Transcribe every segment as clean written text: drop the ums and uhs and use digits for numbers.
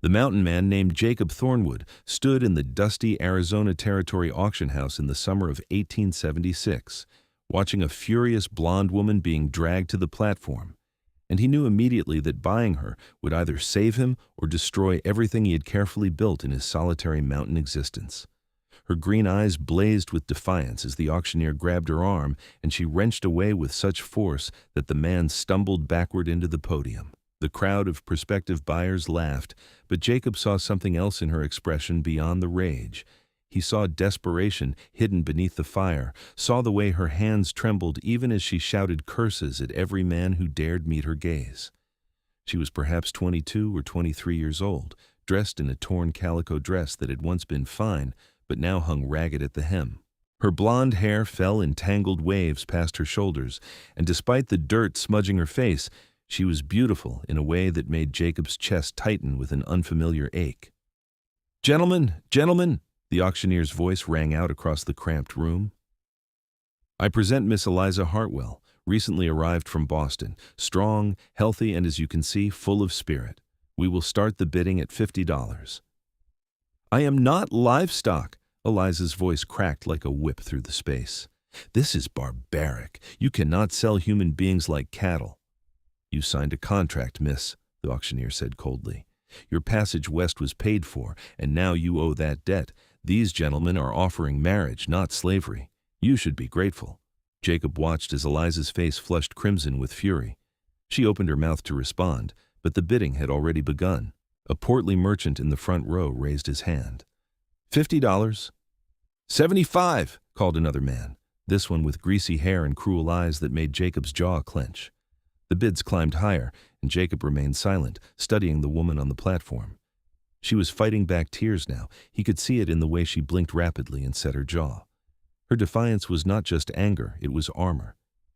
The mountain man named Jacob Thornwood stood in the dusty Arizona Territory auction house in the summer of 1876, watching a furious blonde woman being dragged to the platform, and he knew immediately that buying her would either save him or destroy everything he had carefully built in his solitary mountain existence. Her green eyes blazed with defiance as the auctioneer grabbed her arm, and she wrenched away with such force that the man stumbled backward into the podium. The crowd of prospective buyers laughed, but Jacob saw something else in her expression beyond the rage. He saw desperation hidden beneath the fire, saw the way her hands trembled even as she shouted curses at every man who dared meet her gaze. She was perhaps 22 or 23 years old, dressed in a torn calico dress that had once been fine, but now hung ragged at the hem. Her blonde hair fell in tangled waves past her shoulders, and despite the dirt smudging her face, she was beautiful in a way that made Jacob's chest tighten with an unfamiliar ache. "Gentlemen, gentlemen!" the auctioneer's voice rang out across the cramped room. "I present Miss Eliza Hartwell, recently arrived from Boston, strong, healthy, and as you can see, full of spirit. We will start the bidding at $50. "I am not livestock," Eliza's voice cracked like a whip through the space. "This is barbaric. You cannot sell human beings like cattle." "You signed a contract, miss," the auctioneer said coldly. "Your passage west was paid for, and now you owe that debt. These gentlemen are offering marriage, not slavery. You should be grateful." Jacob watched as Eliza's face flushed crimson with fury. She opened her mouth to respond, but the bidding had already begun. A portly merchant in the front row raised his hand. $50. "75, called another man, this one with greasy hair and cruel eyes that made Jacob's jaw clench. The bids climbed higher, and Jacob remained silent, studying the woman on the platform. She was fighting back tears now. He could see it in the way she blinked rapidly and set her jaw. Her defiance was not just anger, it was armor.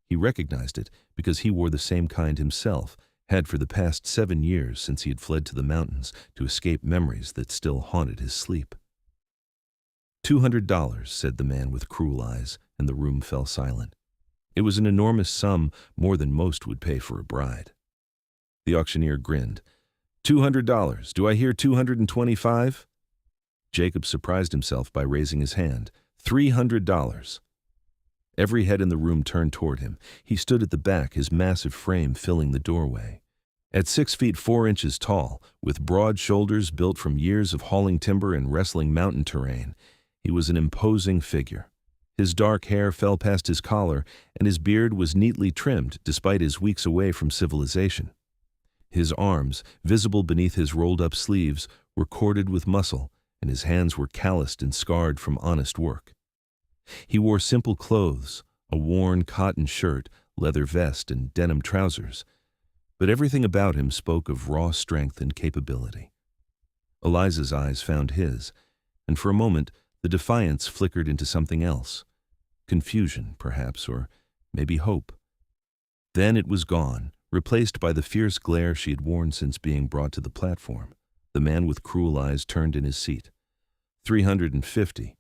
He recognized it because he wore the same kind himself, had for the past 7 years since he had fled to the mountains to escape memories that still haunted his sleep. $200, said the man with cruel eyes, and the room fell silent. It was an enormous sum, more than most would pay for a bride. The auctioneer grinned. $200. Do I hear 225? Jacob surprised himself by raising his hand. $300. Every head in the room turned toward him. He stood at the back, his massive frame filling the doorway. At 6 feet 4 inches tall, with broad shoulders built from years of hauling timber and wrestling mountain terrain, he was an imposing figure. His dark hair fell past his collar, and his beard was neatly trimmed despite his weeks away from civilization. His arms, visible beneath his rolled-up sleeves, were corded with muscle, and his hands were calloused and scarred from honest work. He wore simple clothes, a worn cotton shirt, leather vest, and denim trousers, but everything about him spoke of raw strength and capability. Eliza's eyes found his, and for a moment the defiance flickered into something else. Confusion, perhaps, or maybe hope. Then it was gone, replaced by the fierce glare she had worn since being brought to the platform. The man with cruel eyes turned in his seat. 350.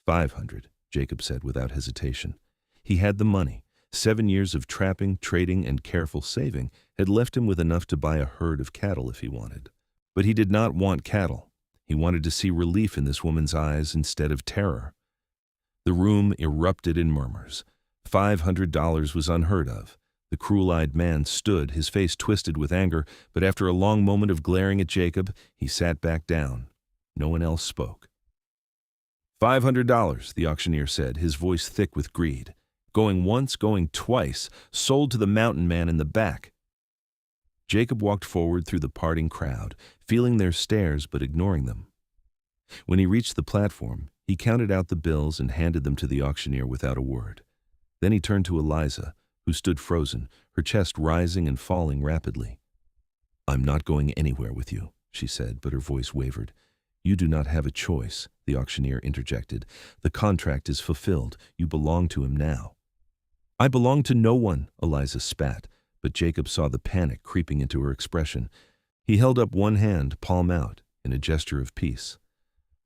500, Jacob said without hesitation. He had the money. 7 years of trapping, trading, and careful saving had left him with enough to buy a herd of cattle if he wanted. But he did not want cattle. He wanted to see relief in this woman's eyes instead of terror. The room erupted in murmurs. $500 was unheard of. The cruel-eyed man stood, his face twisted with anger, but after a long moment of glaring at Jacob, he sat back down. No one else spoke. $500, the auctioneer said, his voice thick with greed. Going once, going twice, sold to the mountain man in the back. Jacob walked forward through the parting crowd, feeling their stares but ignoring them. When he reached the platform, he counted out the bills and handed them to the auctioneer without a word. Then he turned to Eliza, who stood frozen, her chest rising and falling rapidly. "I'm not going anywhere with you," she said, but her voice wavered. "You do not have a choice," the auctioneer interjected. "The contract is fulfilled. You belong to him now." "I belong to no one," Eliza spat, but Jacob saw the panic creeping into her expression. He held up one hand, palm out, in a gesture of peace.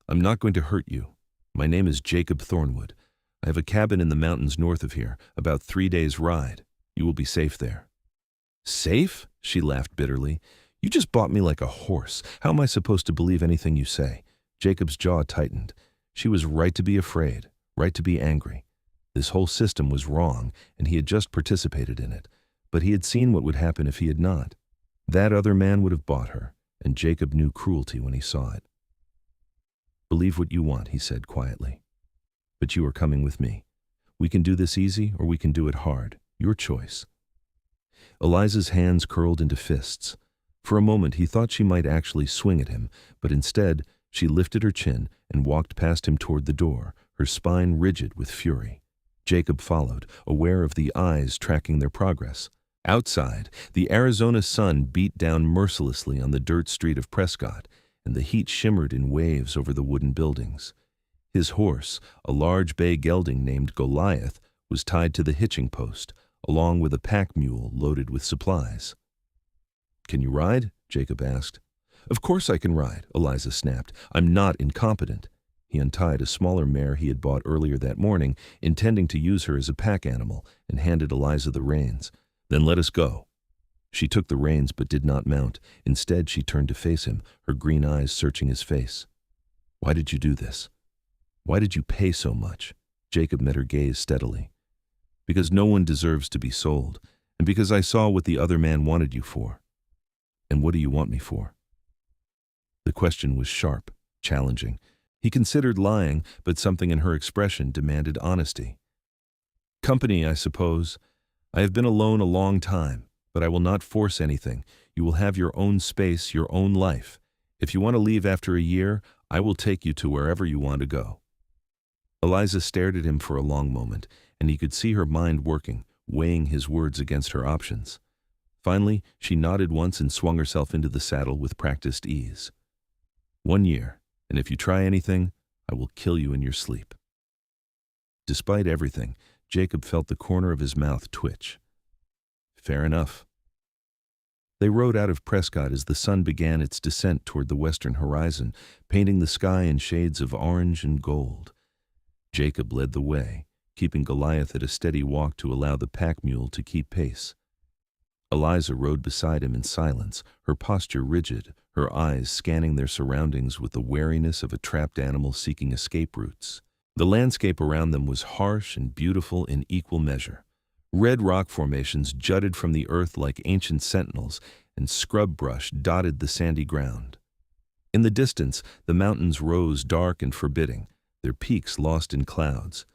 "I'm not going to hurt you. My name is Jacob Thornwood. I have a cabin in the mountains north of here, about 3 days' ride. You will be safe there." "Safe?" she laughed bitterly. You just bought me like a horse. How am I supposed to believe anything you say? Jacob's jaw tightened. She was right to be afraid, right to be angry. This whole system was wrong, and he had just participated in it. But he had seen what would happen if he had not. That other man would have bought her, and Jacob knew cruelty when he saw it. Believe what you want, he said quietly. But you are coming with me. We can do this easy, or we can do it hard. Your choice. Eliza's hands curled into fists. For a moment he thought she might actually swing at him, but instead she lifted her chin and walked past him toward the door, her spine rigid with fury. Jacob followed, aware of the eyes tracking their progress. Outside, the Arizona sun beat down mercilessly on the dirt street of Prescott, and the heat shimmered in waves over the wooden buildings. His horse, a large bay gelding named Goliath, was tied to the hitching post, along with a pack mule loaded with supplies. "Can you ride?" Jacob asked. "Of course I can ride," Eliza snapped. "I'm not incompetent." He untied a smaller mare he had bought earlier that morning, intending to use her as a pack animal, and handed Eliza the reins. "Then let us go." She took the reins but did not mount. Instead, she turned to face him, her green eyes searching his face. "Why did you do this? Why did you pay so much?" Jacob met her gaze steadily. "Because no one deserves to be sold, and because I saw what the other man wanted you for." "And what do you want me for?" The question was sharp, challenging. He considered lying, but something in her expression demanded honesty. "Company, I suppose. I have been alone a long time, but I will not force anything. You will have your own space, your own life. If you want to leave after a year, I will take you to wherever you want to go." Eliza stared at him for a long moment, and he could see her mind working, weighing his words against her options. Finally, she nodded once and swung herself into the saddle with practiced ease. "1 year, and if you try anything, I will kill you in your sleep." Despite everything, Jacob felt the corner of his mouth twitch. Fair enough. They rode out of Prescott as the sun began its descent toward the western horizon, painting the sky in shades of orange and gold. Jacob led the way, keeping Goliath at a steady walk to allow the pack mule to keep pace. Eliza rode beside him in silence, her posture rigid, her eyes scanning their surroundings with the wariness of a trapped animal seeking escape routes. The landscape around them was harsh and beautiful in equal measure. Red rock formations jutted from the earth like ancient sentinels, and scrub brush dotted the sandy ground. In the distance, the mountains rose dark and forbidding, their peaks lost in clouds.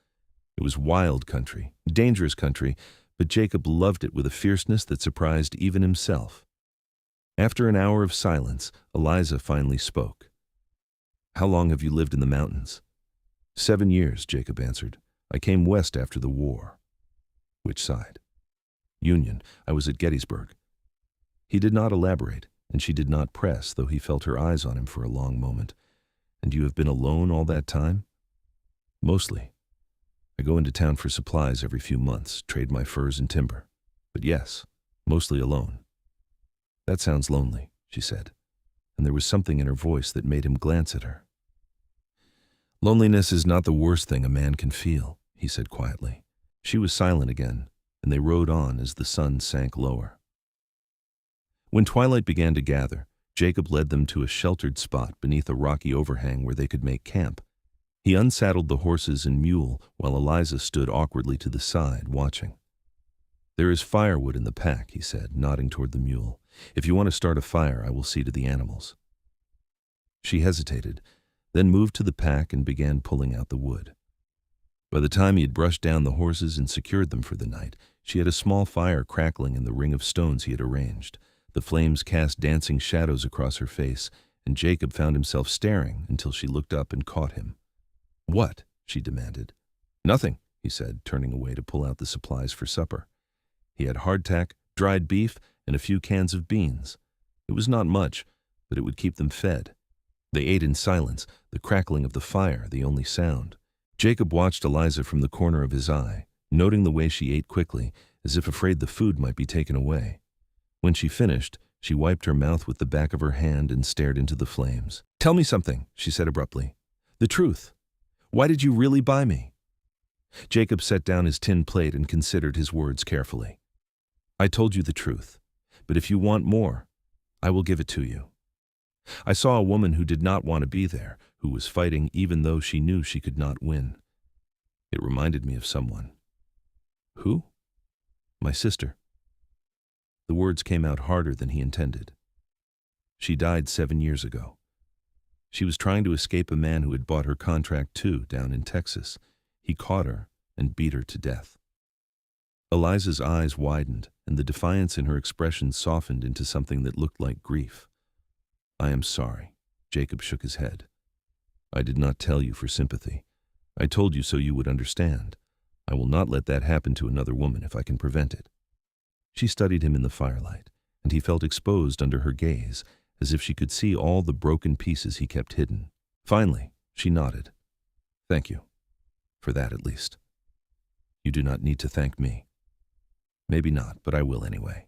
It was wild country, dangerous country, but Jacob loved it with a fierceness that surprised even himself. After an hour of silence, Eliza finally spoke. "How long have you lived in the mountains?" 7 years, Jacob answered. "I came west after the war." "Which side?" "Union. I was at Gettysburg." He did not elaborate, and she did not press, though he felt her eyes on him for a long moment. "And you have been alone all that time?" "Mostly. I go into town for supplies every few months, trade my furs and timber. But yes, mostly alone." "That sounds lonely," she said, and there was something in her voice that made him glance at her. "Loneliness is not the worst thing a man can feel," he said quietly. She was silent again, and they rode on as the sun sank lower. When twilight began to gather, Jacob led them to a sheltered spot beneath a rocky overhang where they could make camp. He unsaddled the horses and mule while Eliza stood awkwardly to the side, watching. "There is firewood in the pack," he said, nodding toward the mule. "If you want to start a fire, I will see to the animals." She hesitated, then moved to the pack and began pulling out the wood. By the time he had brushed down the horses and secured them for the night, she had a small fire crackling in the ring of stones he had arranged. The flames cast dancing shadows across her face, and Jacob found himself staring until she looked up and caught him. "What?" she demanded. "Nothing," he said, turning away to pull out the supplies for supper. He had hardtack, dried beef, and a few cans of beans. It was not much, but it would keep them fed. They ate in silence, the crackling of the fire the only sound. Jacob watched Eliza from the corner of his eye, noting the way she ate quickly, as if afraid the food might be taken away. When she finished, she wiped her mouth with the back of her hand and stared into the flames. "Tell me something," she said abruptly. "The truth. Why did you really buy me?" Jacob set down his tin plate and considered his words carefully. "I told you the truth, but if you want more, I will give it to you. I saw a woman who did not want to be there, who was fighting even though she knew she could not win. It reminded me of someone. Who? My sister. The words came out harder than he intended. She died 7 years ago. She was trying to escape a man who had bought her contract too, down in Texas. He caught her and beat her to death. Eliza's eyes widened, and the defiance in her expression softened into something that looked like grief. I am sorry. Jacob shook his head. I did not tell you for sympathy. I told you so you would understand. I will not let that happen to another woman if I can prevent it. She studied him in the firelight, and he felt exposed under her gaze, as if she could see all the broken pieces he kept hidden. Finally, she nodded. Thank you. For that, at least. You do not need to thank me. Maybe not, but I will anyway.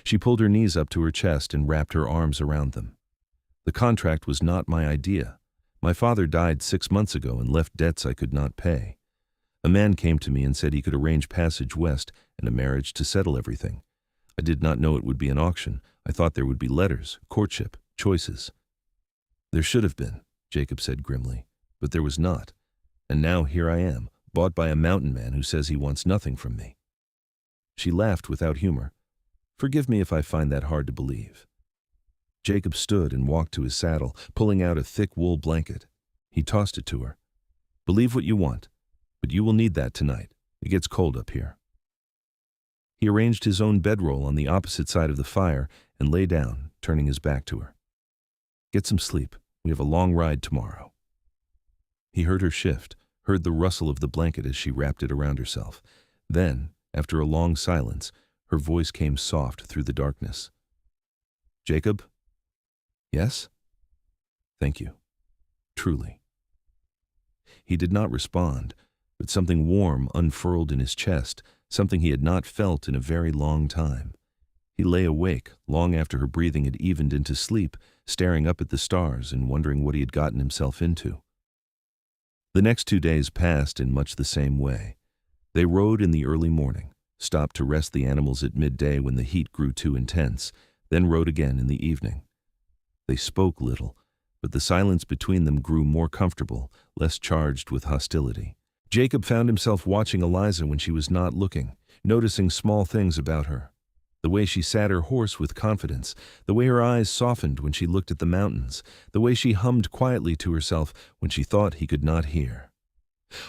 She pulled her knees up to her chest and wrapped her arms around them. The contract was not my idea. My father died 6 months ago and left debts I could not pay. A man came to me and said he could arrange passage west and a marriage to settle everything. I did not know it would be an auction. I thought there would be letters, courtship, choices. There should have been, Jacob said grimly, but there was not. And now here I am, bought by a mountain man who says he wants nothing from me. She laughed without humor. Forgive me if I find that hard to believe. Jacob stood and walked to his saddle, pulling out a thick wool blanket. He tossed it to her. Believe what you want, but you will need that tonight. It gets cold up here. He arranged his own bedroll on the opposite side of the fire and lay down, turning his back to her. Get some sleep. We have a long ride tomorrow. He heard her shift, heard the rustle of the blanket as she wrapped it around herself. Then, after a long silence, her voice came soft through the darkness. Jacob? Yes? Thank you. Truly. He did not respond, but something warm unfurled in his chest, something he had not felt in a very long time. He lay awake long after her breathing had evened into sleep, staring up at the stars and wondering what he had gotten himself into. The next 2 days passed in much the same way. They rode in the early morning, stopped to rest the animals at midday when the heat grew too intense, then rode again in the evening. They spoke little, but the silence between them grew more comfortable, less charged with hostility. Jacob found himself watching Eliza when she was not looking, noticing small things about her. The way she sat her horse with confidence, the way her eyes softened when she looked at the mountains, the way she hummed quietly to herself when she thought he could not hear.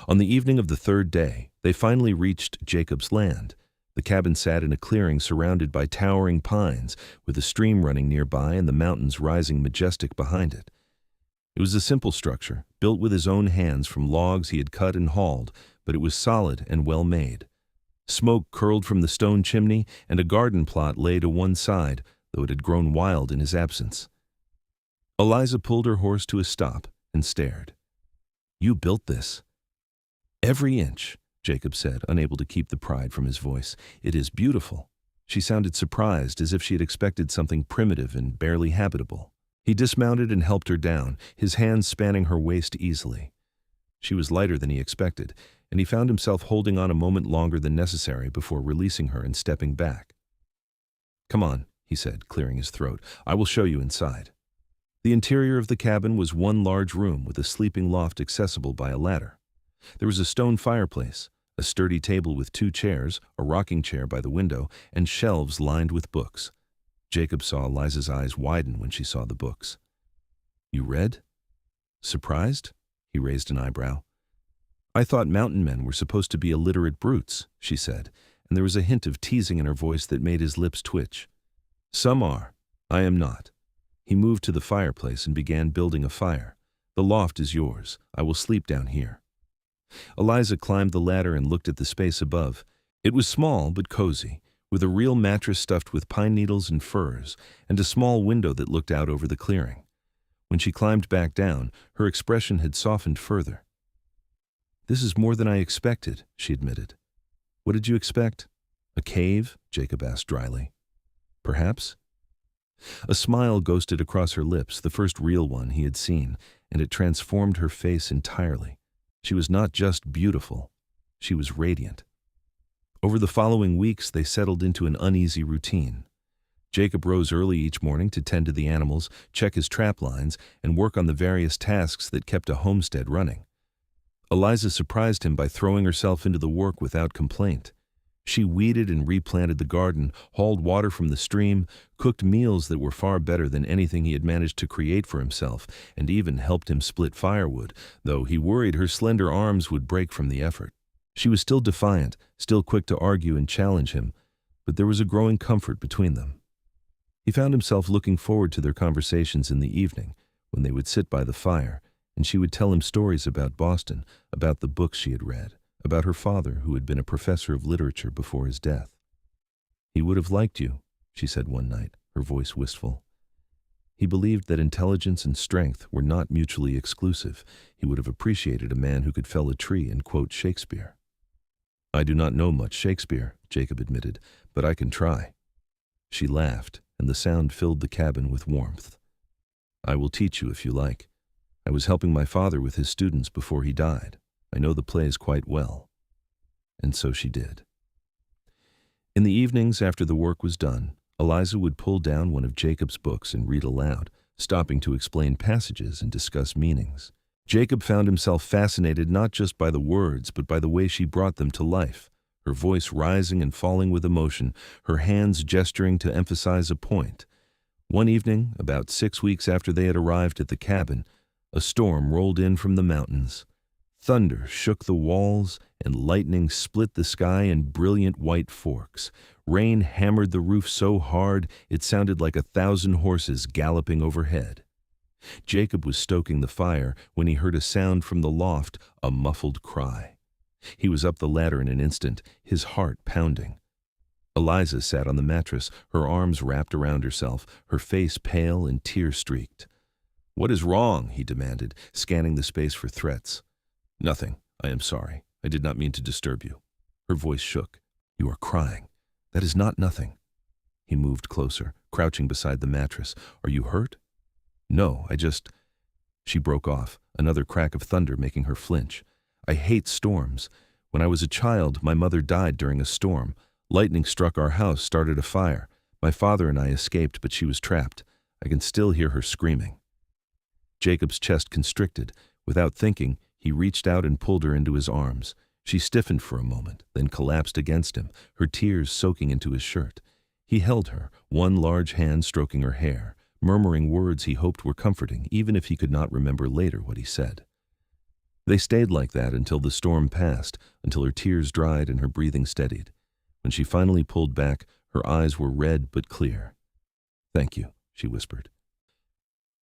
On the evening of the 3rd day, they finally reached Jacob's land. The cabin sat in a clearing surrounded by towering pines, with a stream running nearby and the mountains rising majestic behind it. It was a simple structure, built with his own hands from logs he had cut and hauled, but it was solid and well made. Smoke curled from the stone chimney, and a garden plot lay to one side, though it had grown wild in his absence. Eliza pulled her horse to a stop and stared. You built this? Every inch, Jacob said, unable to keep the pride from his voice. It is beautiful. She sounded surprised, as if she had expected something primitive and barely habitable. He dismounted and helped her down, his hands spanning her waist easily. She was lighter than he expected, and he found himself holding on a moment longer than necessary before releasing her and stepping back. Come on, he said, clearing his throat. I will show you inside. The interior of the cabin was one large room with a sleeping loft accessible by a ladder. There was a stone fireplace, a sturdy table with 2 chairs, a rocking chair by the window, and shelves lined with books. Jacob saw Eliza's eyes widen when she saw the books. You read? Surprised? He raised an eyebrow. I thought mountain men were supposed to be illiterate brutes, she said, and there was a hint of teasing in her voice that made his lips twitch. Some are. I am not. He moved to the fireplace and began building a fire. The loft is yours. I will sleep down here. Eliza climbed the ladder and looked at the space above. It was small but cozy, with a real mattress stuffed with pine needles and furs, and a small window that looked out over the clearing. When she climbed back down, her expression had softened further. This is more than I expected, she admitted. What did you expect? A cave? Jacob asked dryly. Perhaps? A smile ghosted across her lips, the first real one he had seen, and it transformed her face entirely. She was not just beautiful, she was radiant. Over the following weeks, they settled into an uneasy routine. Jacob rose early each morning to tend to the animals, check his trap lines, and work on the various tasks that kept a homestead running. Eliza surprised him by throwing herself into the work without complaint. She weeded and replanted the garden, hauled water from the stream, cooked meals that were far better than anything he had managed to create for himself, and even helped him split firewood, though he worried her slender arms would break from the effort. She was still defiant, still quick to argue and challenge him, but there was a growing comfort between them. He found himself looking forward to their conversations in the evening, when they would sit by the fire, and she would tell him stories about Boston, about the books she had read, about her father who had been a professor of literature before his death. "He would have liked you," she said one night, her voice wistful. He believed that intelligence and strength were not mutually exclusive. He would have appreciated a man who could fell a tree and quote Shakespeare. "I do not know much Shakespeare," Jacob admitted, "but I can try." She laughed, and the sound filled the cabin with warmth. "I will teach you if you like. I was helping my father with his students before he died. I know the plays quite well." And so she did. In the evenings after the work was done, Eliza would pull down one of Jacob's books and read aloud, stopping to explain passages and discuss meanings. Jacob found himself fascinated not just by the words, but by the way she brought them to life, her voice rising and falling with emotion, her hands gesturing to emphasize a point. One evening, about 6 weeks after they had arrived at the cabin, a storm rolled in from the mountains. Thunder shook the walls, and lightning split the sky in brilliant white forks. Rain hammered the roof so hard it sounded like 1,000 horses galloping overhead. Jacob was stoking the fire when he heard a sound from the loft, a muffled cry. He was up the ladder in an instant, his heart pounding. Eliza sat on the mattress, her arms wrapped around herself, her face pale and tear-streaked. "What is wrong?" he demanded, scanning the space for threats. "Nothing. I am sorry. I did not mean to disturb you." Her voice shook. "You are crying. That is not nothing." He moved closer, crouching beside the mattress. "Are you hurt?" "No, I just—" She broke off, another crack of thunder making her flinch. "I hate storms. When I was a child, my mother died during a storm. Lightning struck our house, started a fire. My father and I escaped, but she was trapped. I can still hear her screaming." Jacob's chest constricted. Without thinking, he reached out and pulled her into his arms. She stiffened for a moment, then collapsed against him, her tears soaking into his shirt. He held her, one large hand stroking her hair, murmuring words he hoped were comforting, even if he could not remember later what he said. They stayed like that until the storm passed, until her tears dried and her breathing steadied. When she finally pulled back, her eyes were red but clear. "Thank you," she whispered.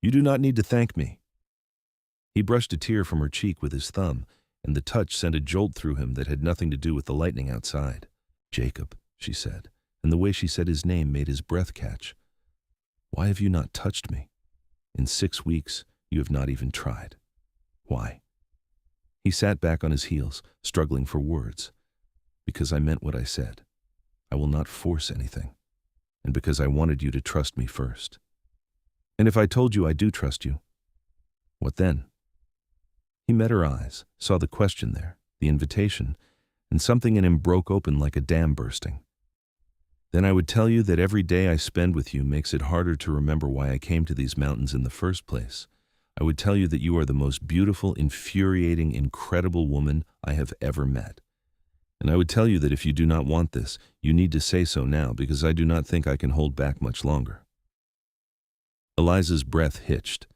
"You do not need to thank me." He brushed a tear from her cheek with his thumb, and the touch sent a jolt through him that had nothing to do with the lightning outside. "Jacob," she said, and the way she said his name made his breath catch. "Why have you not touched me? In 6 weeks, you have not even tried. Why?" He sat back on his heels, struggling for words. "Because I meant what I said. I will not force anything. And because I wanted you to trust me first. And if I told you I do trust you, what then?" He met her eyes, saw the question there, the invitation, and something in him broke open like a dam bursting. "Then I would tell you that every day I spend with you makes it harder to remember why I came to these mountains in the first place. I would tell you that you are the most beautiful, infuriating, incredible woman I have ever met. And I would tell you that if you do not want this, you need to say so now, because I do not think I can hold back much longer." Eliza's breath hitched.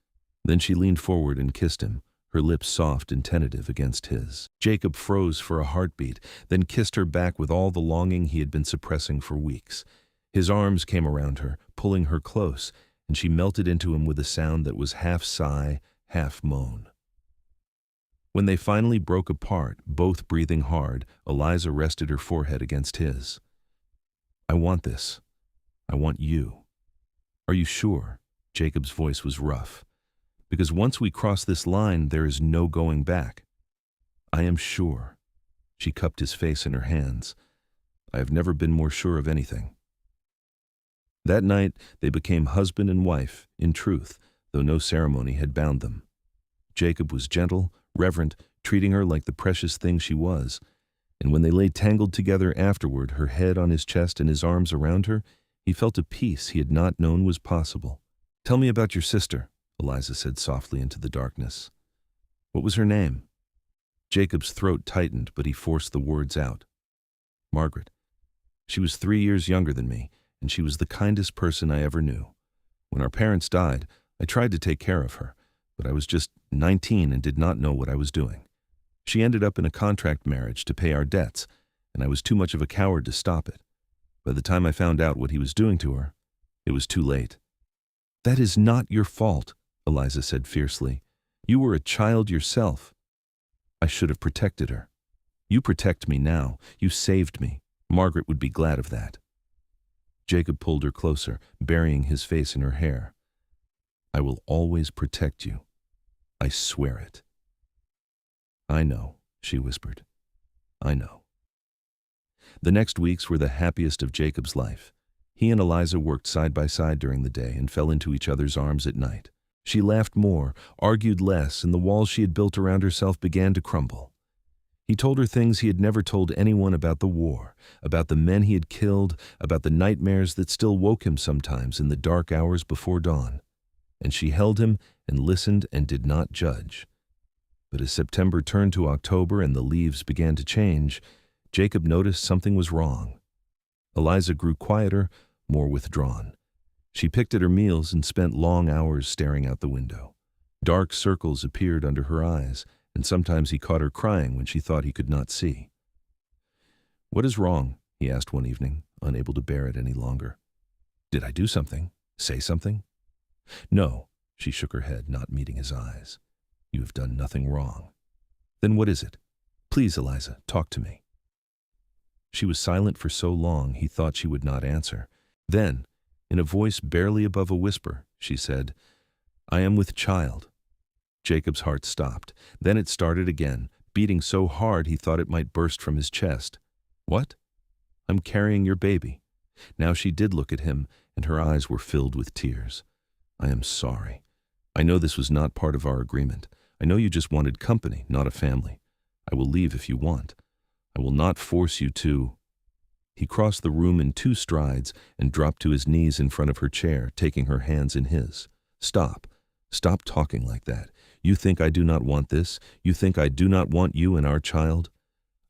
Then she leaned forward and kissed him, her lips soft and tentative against his. Jacob froze for a heartbeat, then kissed her back with all the longing he had been suppressing for weeks. His arms came around her, pulling her close, and she melted into him with a sound that was half sigh, half moan. When they finally broke apart, both breathing hard, Eliza rested her forehead against his. "I want this. I want you. Are you sure?" Jacob's voice was rough. "Because once we cross this line, there is no going back." "I am sure." She cupped his face in her hands. "I have never been more sure of anything." That night, they became husband and wife, in truth, though no ceremony had bound them. Jacob was gentle, reverent, treating her like the precious thing she was, and when they lay tangled together afterward, her head on his chest and his arms around her, He felt a peace he had not known was possible. "Tell me about your sister," Eliza said softly into the darkness. "What was her name?" Jacob's throat tightened, but he forced the words out. "Margaret. She was 3 years younger than me, and she was the kindest person I ever knew. When our parents died, I tried to take care of her, but I was just 19 and did not know what I was doing. She ended up in a contract marriage to pay our debts, and I was too much of a coward to stop it. By the time I found out what he was doing to her, it was too late." "That is not your fault," Eliza said fiercely. "You were a child yourself. I should have protected her. You protect me now. You saved me. Margaret would be glad of that." Jacob pulled her closer, burying his face in her hair. "I will always protect you. I swear it." "I know," she whispered. "I know." The next weeks were the happiest of Jacob's life. He and Eliza worked side by side during the day and fell into each other's arms at night. She laughed more, argued less, and the walls she had built around herself began to crumble. He told her things he had never told anyone about the war, about the men he had killed, about the nightmares that still woke him sometimes in the dark hours before dawn. And she held him and listened and did not judge. But as September turned to October and the leaves began to change, Jacob noticed something was wrong. Eliza grew quieter, more withdrawn. She picked at her meals and spent long hours staring out the window. Dark circles appeared under her eyes, and sometimes he caught her crying when she thought he could not see. "What is wrong?" he asked one evening, unable to bear it any longer. "Did I do something? Say something?" "No," she shook her head, not meeting his eyes. "You have done nothing wrong." "Then what is it? Please, Eliza, talk to me." She was silent for so long he thought she would not answer. Then, in a voice barely above a whisper, she said, "I am with child." Jacob's heart stopped. Then it started again, beating so hard he thought it might burst from his chest. "What?" "I'm carrying your baby." Now she did look at him, and her eyes were filled with tears. "I am sorry. I know this was not part of our agreement. I know you just wanted company, not a family. I will leave if you want. I will not force you to—" He crossed the room in 2 strides and dropped to his knees in front of her chair, taking her hands in his. "Stop. Stop talking like that. You think I do not want this? You think I do not want you and our child?"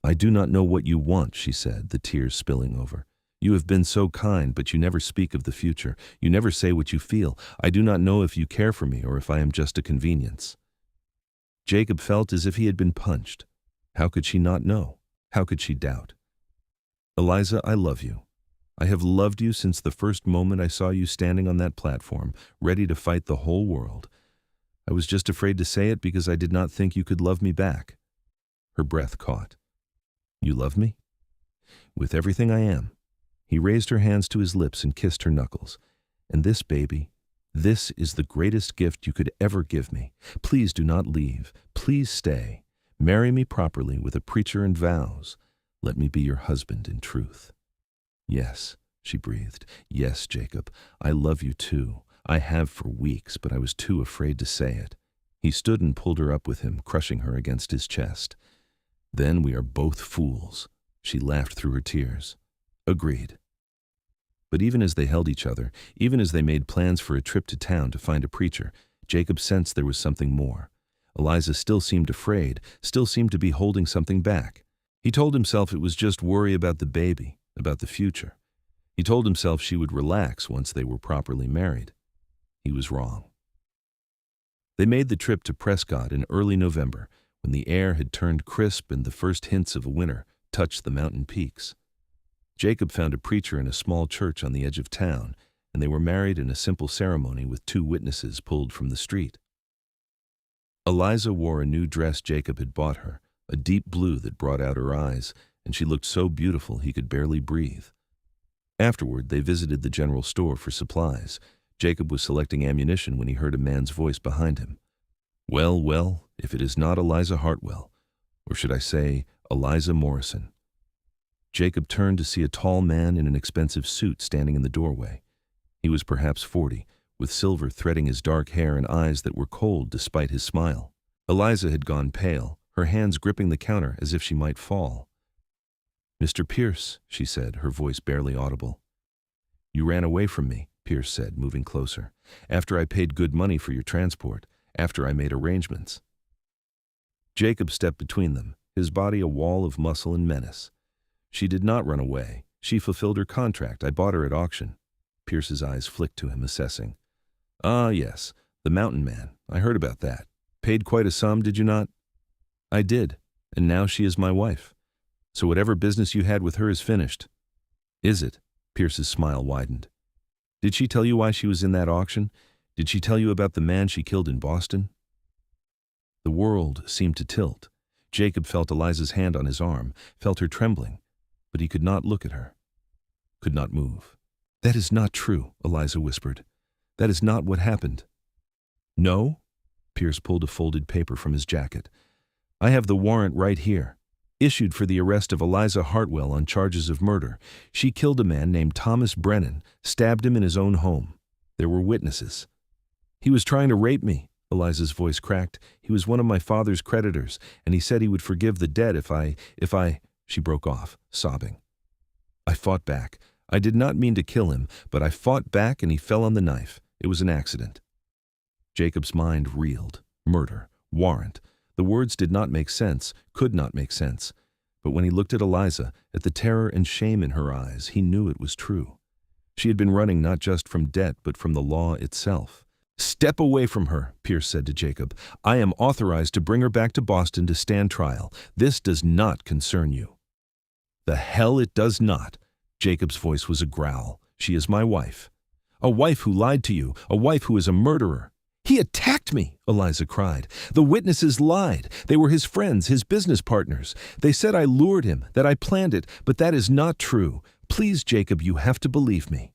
"I do not know what you want," she said, the tears spilling over. "You have been so kind, but you never speak of the future. You never say what you feel. I do not know if you care for me or if I am just a convenience." Jacob felt as if he had been punched. How could she not know? How could she doubt? "Eliza, I love you. I have loved you since the first moment I saw you standing on that platform, ready to fight the whole world. I was just afraid to say it because I did not think you could love me back." Her breath caught. "You love me?" "With everything I am." He raised her hands to his lips and kissed her knuckles. "And this, baby, this is the greatest gift you could ever give me. Please do not leave. Please stay. Marry me properly with a preacher and vows. Let me be your husband in truth." "Yes," she breathed. "Yes, Jacob, I love you too. I have for weeks, but I was too afraid to say it." He stood and pulled her up with him, crushing her against his chest. "Then we are both fools." She laughed through her tears. "Agreed." But even as they held each other, even as they made plans for a trip to town to find a preacher, Jacob sensed there was something more. Eliza still seemed afraid, still seemed to be holding something back. He told himself it was just worry about the baby, about the future. He told himself she would relax once they were properly married. He was wrong. They made the trip to Prescott in early November, when the air had turned crisp and the first hints of a winter touched the mountain peaks. Jacob found a preacher in a small church on the edge of town, and they were married in a simple ceremony with 2 witnesses pulled from the street. Eliza wore a new dress Jacob had bought her, a deep blue that brought out her eyes, and she looked so beautiful he could barely breathe. Afterward, they visited the general store for supplies. Jacob was selecting ammunition when he heard a man's voice behind him. "Well, well, if it is not Eliza Hartwell, or should I say, Eliza Morrison." Jacob turned to see a tall man in an expensive suit standing in the doorway. He was perhaps 40, with silver threading his dark hair and eyes that were cold despite his smile. Eliza had gone pale, her hands gripping the counter as if she might fall. "Mr. Pierce," she said, her voice barely audible. You ran away from me, Pierce said, moving closer, after I paid good money for your transport, after I made arrangements. Jacob stepped between them, his body a wall of muscle and menace. She did not run away. She fulfilled her contract. I bought her at auction. Pierce's eyes flicked to him, assessing. Ah, yes, the mountain man. I heard about that. Paid quite a sum, did you not? I did, and now she is my wife. So whatever business you had with her is finished. Is it? Pierce's smile widened. Did she tell you why she was in that auction? Did she tell you about the man she killed in Boston? The world seemed to tilt. Jacob felt Eliza's hand on his arm, felt her trembling, but he could not look at her, could not move. That is not true, Eliza whispered. That is not what happened. No? Pierce pulled a folded paper from his jacket. I have the warrant right here. Issued for the arrest of Eliza Hartwell on charges of murder. She killed a man named Thomas Brennan, stabbed him in his own home. There were witnesses. He was trying to rape me, Eliza's voice cracked. He was one of my father's creditors, and he said he would forgive the debt if I... She broke off, sobbing. I fought back. I did not mean to kill him, but I fought back and he fell on the knife. It was an accident. Jacob's mind reeled. Murder. Warrant. The words did not make sense, could not make sense. But when he looked at Eliza, at the terror and shame in her eyes, he knew it was true. She had been running not just from debt, but from the law itself. Step away from her, Pierce said to Jacob. I am authorized to bring her back to Boston to stand trial. This does not concern you. The hell it does not. Jacob's voice was a growl. She is my wife. A wife who lied to you, a wife who is a murderer. He attacked me, Eliza cried. The witnesses lied. They were his friends, his business partners. They said I lured him, that I planned it, but that is not true. Please, Jacob, you have to believe me.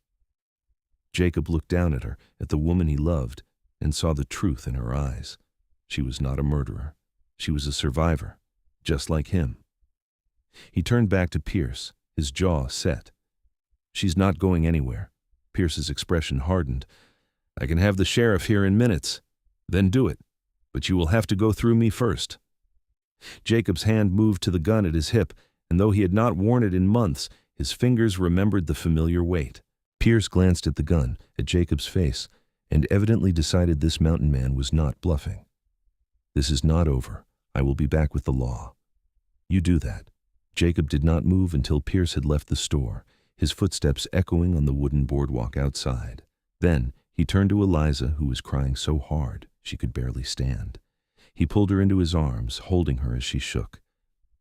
Jacob looked down at her, at the woman he loved, and saw the truth in her eyes. She was not a murderer. She was a survivor, just like him. He turned back to Pierce, his jaw set. She's not going anywhere. Pierce's expression hardened. I can have the sheriff here in minutes. Then do it. But you will have to go through me first. Jacob's hand moved to the gun at his hip, and though he had not worn it in months, his fingers remembered the familiar weight. Pierce glanced at the gun, at Jacob's face, and evidently decided this mountain man was not bluffing. This is not over. I will be back with the law. You do that. Jacob did not move until Pierce had left the store, his footsteps echoing on the wooden boardwalk outside. Then he turned to Eliza, who was crying so hard she could barely stand. He pulled her into his arms, holding her as she shook.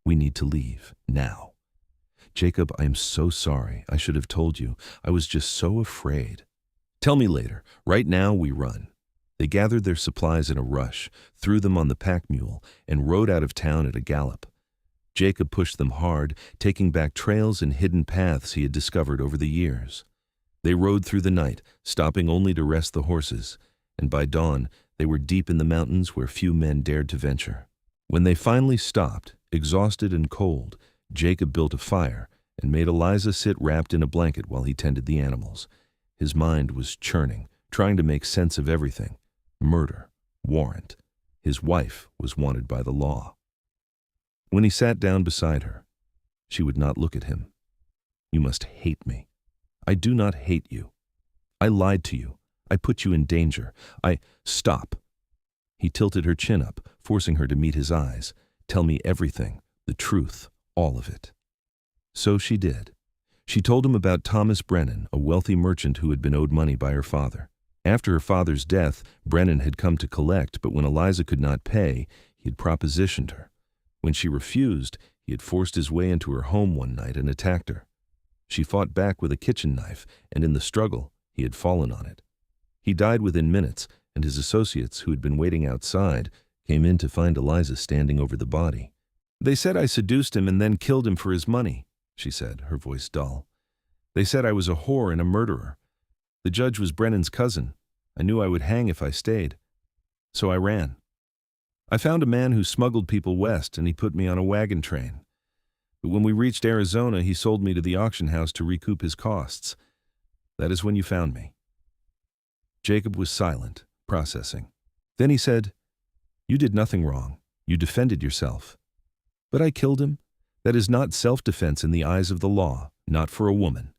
We need to leave, now. Jacob, I am so sorry. I should have told you. I was just so afraid. Tell me later. Right now, we run. They gathered their supplies in a rush, threw them on the pack mule, and rode out of town at a gallop. Jacob pushed them hard, taking back trails and hidden paths he had discovered over the years. They rode through the night, stopping only to rest the horses, and by dawn they were deep in the mountains where few men dared to venture. When they finally stopped, exhausted and cold, Jacob built a fire and made Eliza sit wrapped in a blanket while he tended the animals. His mind was churning, trying to make sense of everything. Murder, warrant. His wife was wanted by the law. When he sat down beside her, she would not look at him. You must hate me. I do not hate you. I lied to you. I put you in danger. Stop. He tilted her chin up, forcing her to meet his eyes. Tell me everything, the truth, all of it. So she did. She told him about Thomas Brennan, a wealthy merchant who had been owed money by her father. After her father's death, Brennan had come to collect, but when Eliza could not pay, he had propositioned her. When she refused, he had forced his way into her home one night and attacked her. She fought back with a kitchen knife, and in the struggle, he had fallen on it. He died within minutes, and his associates, who had been waiting outside, came in to find Eliza standing over the body. They said I seduced him and then killed him for his money, she said, her voice dull. They said I was a whore and a murderer. The judge was Brennan's cousin. I knew I would hang if I stayed. So I ran. I found a man who smuggled people west, and he put me on a wagon train. But when we reached Arizona, he sold me to the auction house to recoup his costs. That is when you found me. Jacob was silent, processing. Then he said, You did nothing wrong. You defended yourself. But I killed him. That is not self-defense in the eyes of the law, not for a woman.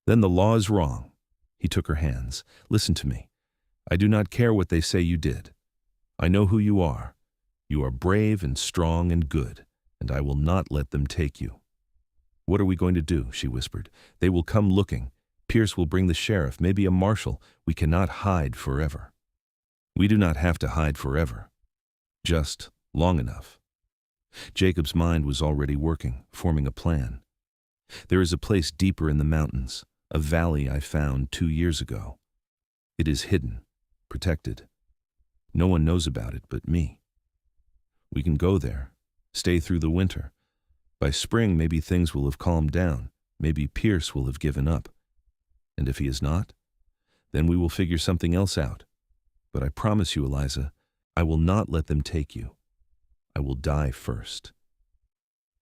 Then the law is wrong. He took her hands. Listen to me. I do not care what they say you did. I know who you are. You are brave and strong and good, and I will not let them take you. What are we going to do? She whispered. They will come looking. Pierce will bring the sheriff, maybe a marshal. We cannot hide forever. We do not have to hide forever. Just long enough. Jacob's mind was already working, forming a plan. There is a place deeper in the mountains, a valley I found 2 years ago. It is hidden, protected. No one knows about it but me. We can go there, stay through the winter. By spring, maybe things will have calmed down. Maybe Pierce will have given up. And if he is not, then we will figure something else out. But I promise you, Eliza, I will not let them take you. I will die first.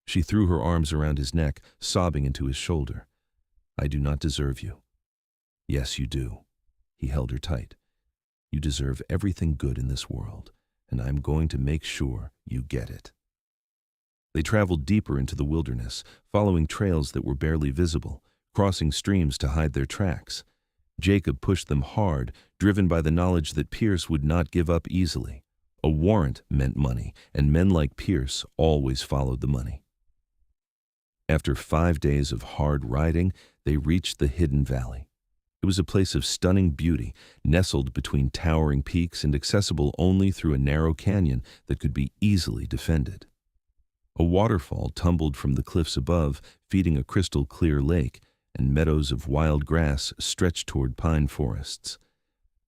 She threw her arms around his neck, sobbing into his shoulder. I do not deserve you. Yes, you do. He held her tight. You deserve everything good in this world, and I am going to make sure you get it. They traveled deeper into the wilderness, following trails that were barely visible, crossing streams to hide their tracks. Jacob pushed them hard, driven by the knowledge that Pierce would not give up easily. A warrant meant money, and men like Pierce always followed the money. After 5 days of hard riding, they reached the hidden valley. It was a place of stunning beauty, nestled between towering peaks and accessible only through a narrow canyon that could be easily defended. A waterfall tumbled from the cliffs above, feeding a crystal-clear lake, and meadows of wild grass stretched toward pine forests.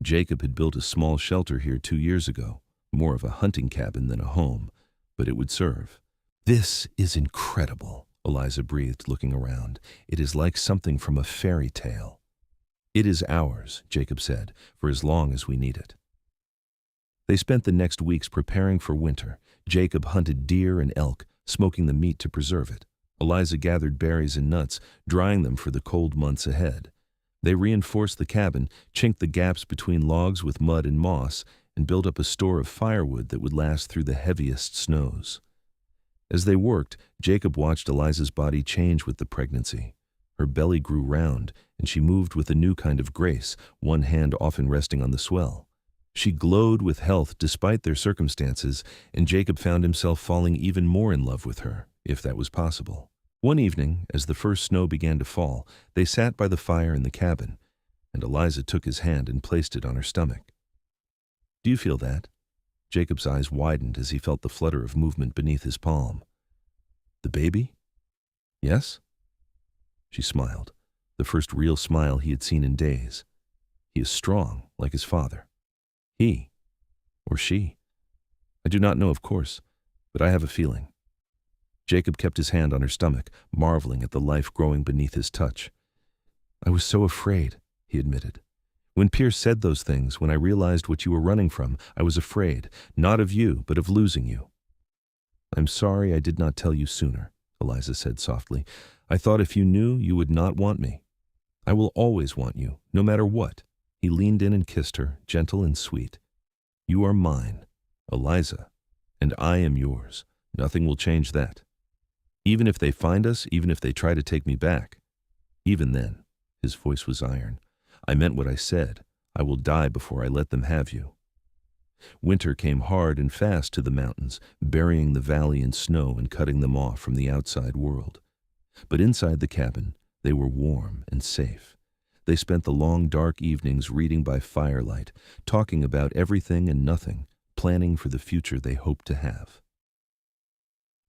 Jacob had built a small shelter here 2 years ago, more of a hunting cabin than a home, but it would serve. This is incredible, Eliza breathed, looking around. It is like something from a fairy tale. It is ours, Jacob said, for as long as we need it. They spent the next weeks preparing for winter. Jacob hunted deer and elk, smoking the meat to preserve it. Eliza gathered berries and nuts, drying them for the cold months ahead. They reinforced the cabin, chinked the gaps between logs with mud and moss, and built up a store of firewood that would last through the heaviest snows. As they worked, Jacob watched Eliza's body change with the pregnancy. Her belly grew round, and she moved with a new kind of grace, one hand often resting on the swell. She glowed with health despite their circumstances, and Jacob found himself falling even more in love with her, if that was possible. One evening, as the first snow began to fall, they sat by the fire in the cabin, and Eliza took his hand and placed it on her stomach. Do you feel that? Jacob's eyes widened as he felt the flutter of movement beneath his palm. The baby? Yes? She smiled, the first real smile he had seen in days. He is strong, like his father. He, or she. I do not know, of course, but I have a feeling. Jacob kept his hand on her stomach, marveling at the life growing beneath his touch. I was so afraid, he admitted. When Pierce said those things, when I realized what you were running from, I was afraid, not of you, but of losing you. I'm sorry I did not tell you sooner, Eliza said softly. I thought if you knew, you would not want me. I will always want you, no matter what. He leaned in and kissed her, gentle and sweet. You are mine, Eliza, and I am yours. Nothing will change that. Even if they find us, even if they try to take me back. Even then, his voice was iron. I meant what I said. I will die before I let them have you. Winter came hard and fast to the mountains, burying the valley in snow and cutting them off from the outside world. But inside the cabin, they were warm and safe. They spent the long, dark evenings reading by firelight, talking about everything and nothing, planning for the future they hoped to have.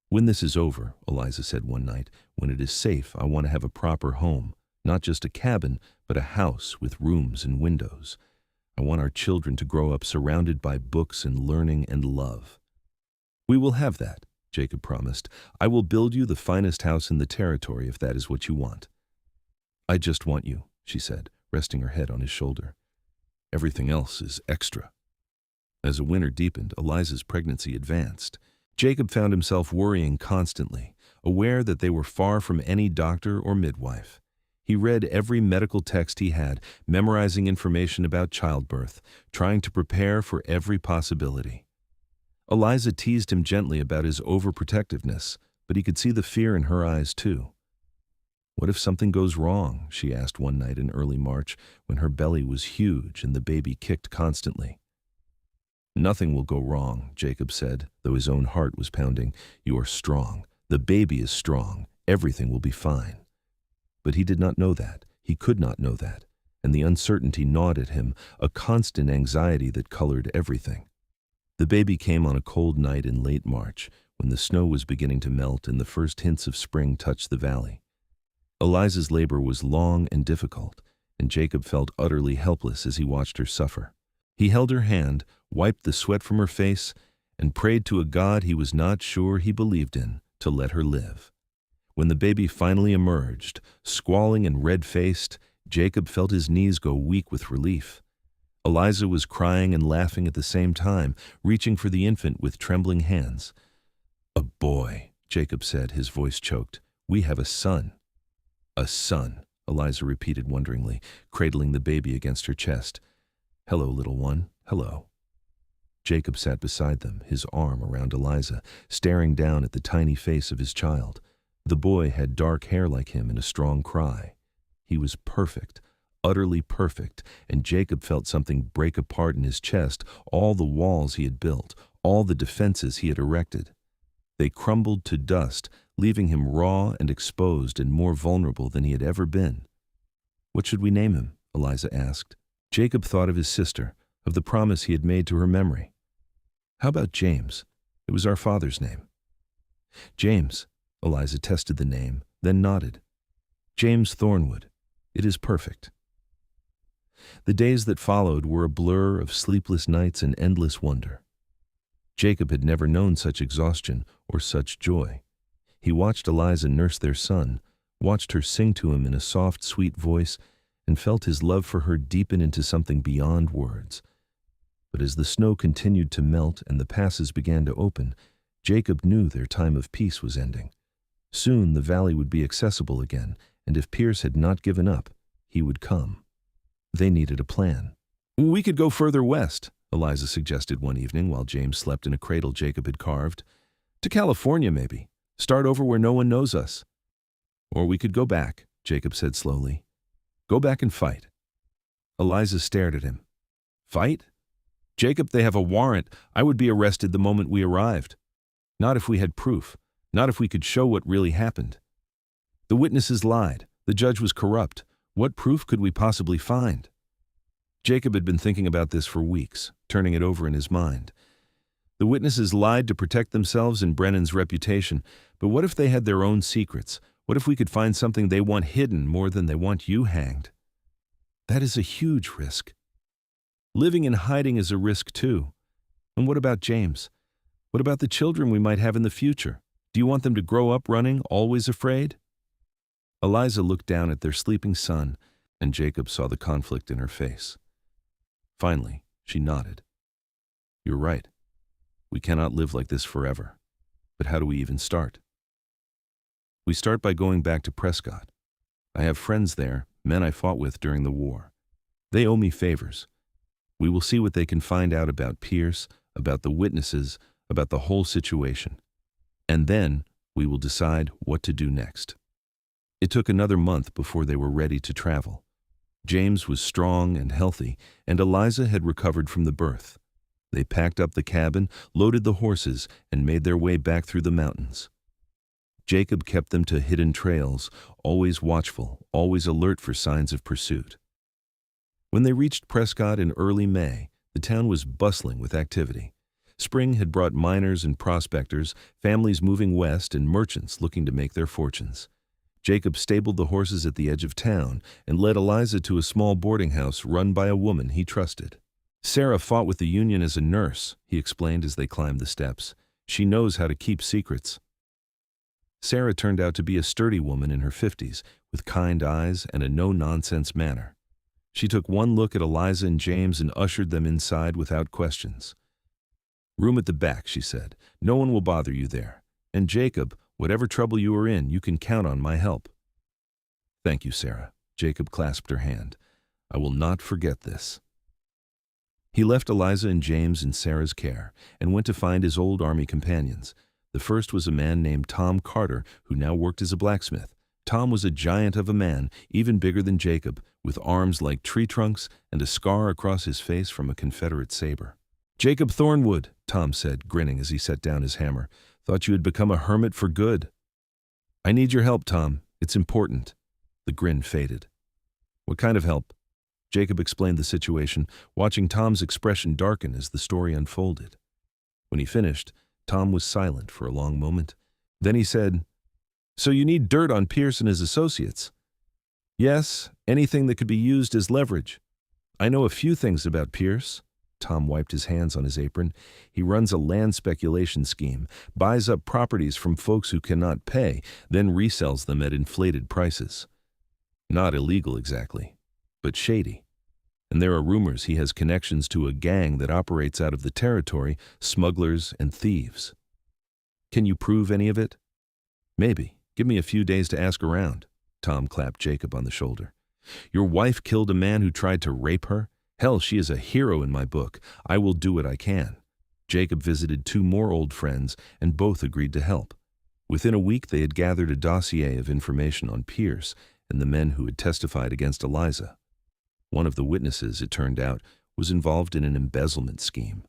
When this is over, Eliza said one night, when it is safe, I want to have a proper home. Not just a cabin, but a house with rooms and windows. I want our children to grow up surrounded by books and learning and love. We will have that, Jacob promised. I will build you the finest house in the territory if that is what you want. I just want you, she said, resting her head on his shoulder. Everything else is extra. As the winter deepened, Eliza's pregnancy advanced. Jacob found himself worrying constantly, aware that they were far from any doctor or midwife. He read every medical text he had, memorizing information about childbirth, trying to prepare for every possibility. Eliza teased him gently about his overprotectiveness, but he could see the fear in her eyes too. "What if something goes wrong?" she asked one night in early March when her belly was huge and the baby kicked constantly. "Nothing will go wrong," Jacob said, though his own heart was pounding. "You are strong. The baby is strong. Everything will be fine." But he did not know that. He could not know that. And the uncertainty gnawed at him, a constant anxiety that colored everything. The baby came on a cold night in late March, when the snow was beginning to melt and the first hints of spring touched the valley. Eliza's labor was long and difficult, and Jacob felt utterly helpless as he watched her suffer. He held her hand, wiped the sweat from her face, and prayed to a God he was not sure he believed in to let her live. When the baby finally emerged, squalling and red-faced, Jacob felt his knees go weak with relief. Eliza was crying and laughing at the same time, reaching for the infant with trembling hands. "A boy," Jacob said, his voice choked. "We have a son." "A son," Eliza repeated wonderingly, cradling the baby against her chest. "Hello, little one, hello." Jacob sat beside them, his arm around Eliza, staring down at the tiny face of his child. The boy had dark hair like him and a strong cry. He was perfect, utterly perfect, and Jacob felt something break apart in his chest, all the walls he had built, all the defenses he had erected. They crumbled to dust, leaving him raw and exposed and more vulnerable than he had ever been. "What should we name him?" Eliza asked. Jacob thought of his sister, of the promise he had made to her memory. "How about James? It was our father's name." "James." Eliza tested the name, then nodded. "James Thornwood. It is perfect." The days that followed were a blur of sleepless nights and endless wonder. Jacob had never known such exhaustion or such joy. He watched Eliza nurse their son, watched her sing to him in a soft, sweet voice, and felt his love for her deepen into something beyond words. But as the snow continued to melt and the passes began to open, Jacob knew their time of peace was ending. Soon the valley would be accessible again, and if Pierce had not given up, he would come. They needed a plan. "We could go further west," Eliza suggested one evening while James slept in a cradle Jacob had carved. "To California, maybe. Start over where no one knows us." "Or we could go back," Jacob said slowly. "Go back and fight." Eliza stared at him. "Fight? Jacob, they have a warrant. I would be arrested the moment we arrived. Not if we had proof. Not if we could show what really happened. The witnesses lied. The judge was corrupt. What proof could we possibly find?" Jacob had been thinking about this for weeks, turning it over in his mind. The witnesses lied to protect themselves and Brennan's reputation, but what if they had their own secrets? What if we could find something they want hidden more than they want you hanged? That is a huge risk. Living in hiding is a risk too. And what about James? What about the children we might have in the future? Do you want them to grow up running, always afraid? Eliza looked down at their sleeping son, and Jacob saw the conflict in her face. Finally, she nodded. "You're right. We cannot live like this forever. But how do we even start?" "We start by going back to Prescott. I have friends there, men I fought with during the war. They owe me favors. We will see what they can find out about Pierce, about the witnesses, about the whole situation. And then we will decide what to do next." It took another month before they were ready to travel. James was strong and healthy, and Eliza had recovered from the birth. They packed up the cabin, loaded the horses, and made their way back through the mountains. Jacob kept them to hidden trails, always watchful, always alert for signs of pursuit. When they reached Prescott in early May, the town was bustling with activity. Spring had brought miners and prospectors, families moving west, and merchants looking to make their fortunes. Jacob stabled the horses at the edge of town and led Eliza to a small boarding house run by a woman he trusted. "Sarah fought with the Union as a nurse," he explained as they climbed the steps. "She knows how to keep secrets." Sarah turned out to be a sturdy woman in her 50s, with kind eyes and a no-nonsense manner. She took one look at Eliza and James and ushered them inside without questions. "Room at the back," she said. "No one will bother you there. And Jacob, whatever trouble you are in, you can count on my help." "Thank you, Sarah." Jacob clasped her hand. "I will not forget this." He left Eliza and James in Sarah's care and went to find his old army companions. The first was a man named Tom Carter, who now worked as a blacksmith, Tom was a giant of a man, even bigger than Jacob, with arms like tree trunks and a scar across his face from a Confederate saber. "Jacob Thornwood," Tom said, grinning as he set down his hammer. "Thought you had become a hermit for good." "I need your help, Tom. It's important." The grin faded. "What kind of help?" Jacob explained the situation, watching Tom's expression darken as the story unfolded. When he finished, Tom was silent for a long moment. Then he said, "So you need dirt on Pierce and his associates?" "Yes, anything that could be used as leverage. I know a few things about Pierce." Tom wiped his hands on his apron. "He runs a land speculation scheme, buys up properties from folks who cannot pay, then resells them at inflated prices. Not illegal exactly, but shady. And there are rumors he has connections to a gang that operates out of the territory, smugglers and thieves." "Can you prove any of it?" "Maybe. Give me a few days to ask around." Tom clapped Jacob on the shoulder. "Your wife killed a man who tried to rape her? Hell, she is a hero in my book. I will do what I can." Jacob visited 2 more old friends, and both agreed to help. Within a week, they had gathered a dossier of information on Pierce and the men who had testified against Eliza. One of the witnesses, it turned out, was involved in an embezzlement scheme.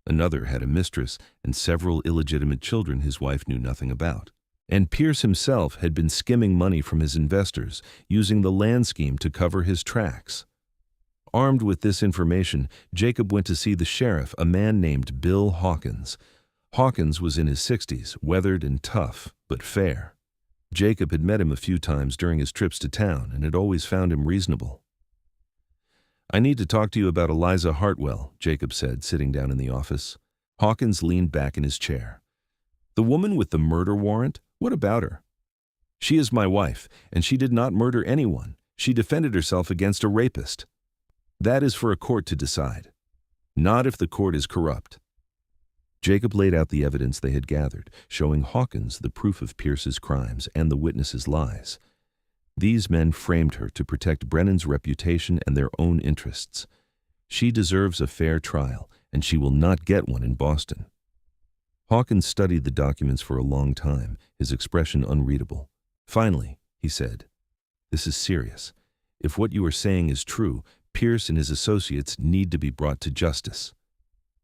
Another had a mistress and several illegitimate children his wife knew nothing about. And Pierce himself had been skimming money from his investors, using the land scheme to cover his tracks. Armed with this information, Jacob went to see the sheriff, a man named Bill Hawkins. Hawkins was in his 60s, weathered and tough, but fair. Jacob had met him a few times during his trips to town and had always found him reasonable. "I need to talk to you about Eliza Hartwell," Jacob said, sitting down in the office. Hawkins leaned back in his chair. "The woman with the murder warrant? What about her?" "She is my wife, and she did not murder anyone. She defended herself against a rapist." "That is for a court to decide. Not if the court is corrupt." Jacob laid out the evidence they had gathered, showing Hawkins the proof of Pierce's crimes and the witnesses' lies. These men framed her to protect Brennan's reputation and their own interests. She deserves a fair trial, and she will not get one in Boston. Hawkins studied the documents for a long time, his expression unreadable. Finally, he said, "This is serious. If what you are saying is true, Pierce and his associates need to be brought to justice.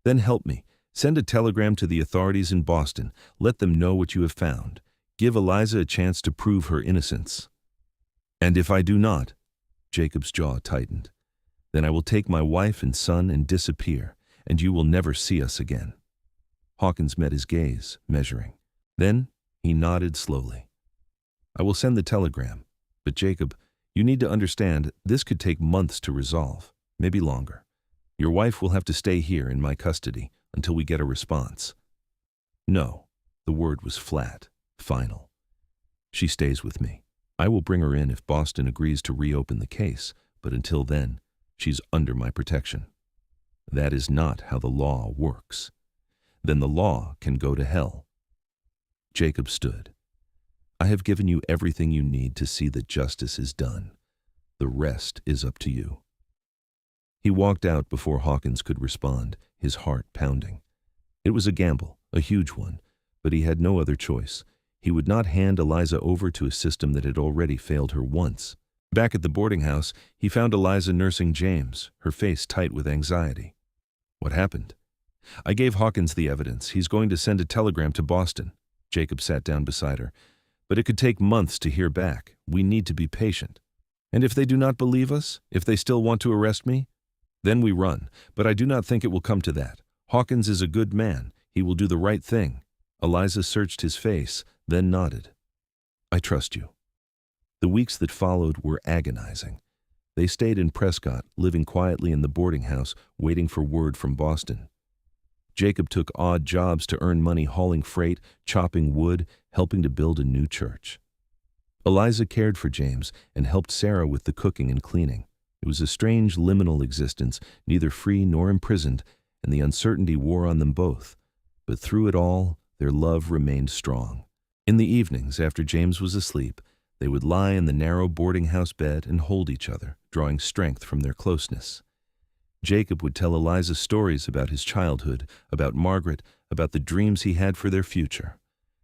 Then help me. Send a telegram to the authorities in Boston. Let them know what you have found. Give Eliza a chance to prove her innocence." "And if I do not," Jacob's jaw tightened, "then I will take my wife and son and disappear, and you will never see us again." Hawkins met his gaze, measuring. Then he nodded slowly. "I will send the telegram, but Jacob, you need to understand this could take months to resolve, maybe longer. Your wife will have to stay here in my custody until we get a response." "No," the word was flat, final. "She stays with me. I will bring her in if Boston agrees to reopen the case, but until then, she's under my protection." "That is not how the law works." "Then the law can go to hell." Jacob stood. "I have given you everything you need to see that justice is done. The rest is up to you." He walked out before Hawkins could respond, his heart pounding. It was a gamble, a huge one, but he had no other choice. He would not hand Eliza over to a system that had already failed her once. Back at the boarding house, he found Eliza nursing James, her face tight with anxiety. "What happened?" "I gave Hawkins the evidence. He's going to send a telegram to Boston." Jacob sat down beside her. "But it could take months to hear back. We need to be patient." "And if they do not believe us? If they still want to arrest me?" "Then we run. But I do not think it will come to that. Hawkins is a good man. He will do the right thing." Eliza searched his face, then nodded. "I trust you." The weeks that followed were agonizing. They stayed in Prescott, living quietly in the boarding house, waiting for word from Boston. Jacob took odd jobs to earn money hauling freight, chopping wood, helping to build a new church. Eliza cared for James and helped Sarah with the cooking and cleaning. It was a strange liminal existence, neither free nor imprisoned, and the uncertainty wore on them both. But through it all, their love remained strong. In the evenings, after James was asleep, they would lie in the narrow boarding house bed and hold each other, drawing strength from their closeness. Jacob would tell Eliza stories about his childhood, about Margaret, about the dreams he had for their future.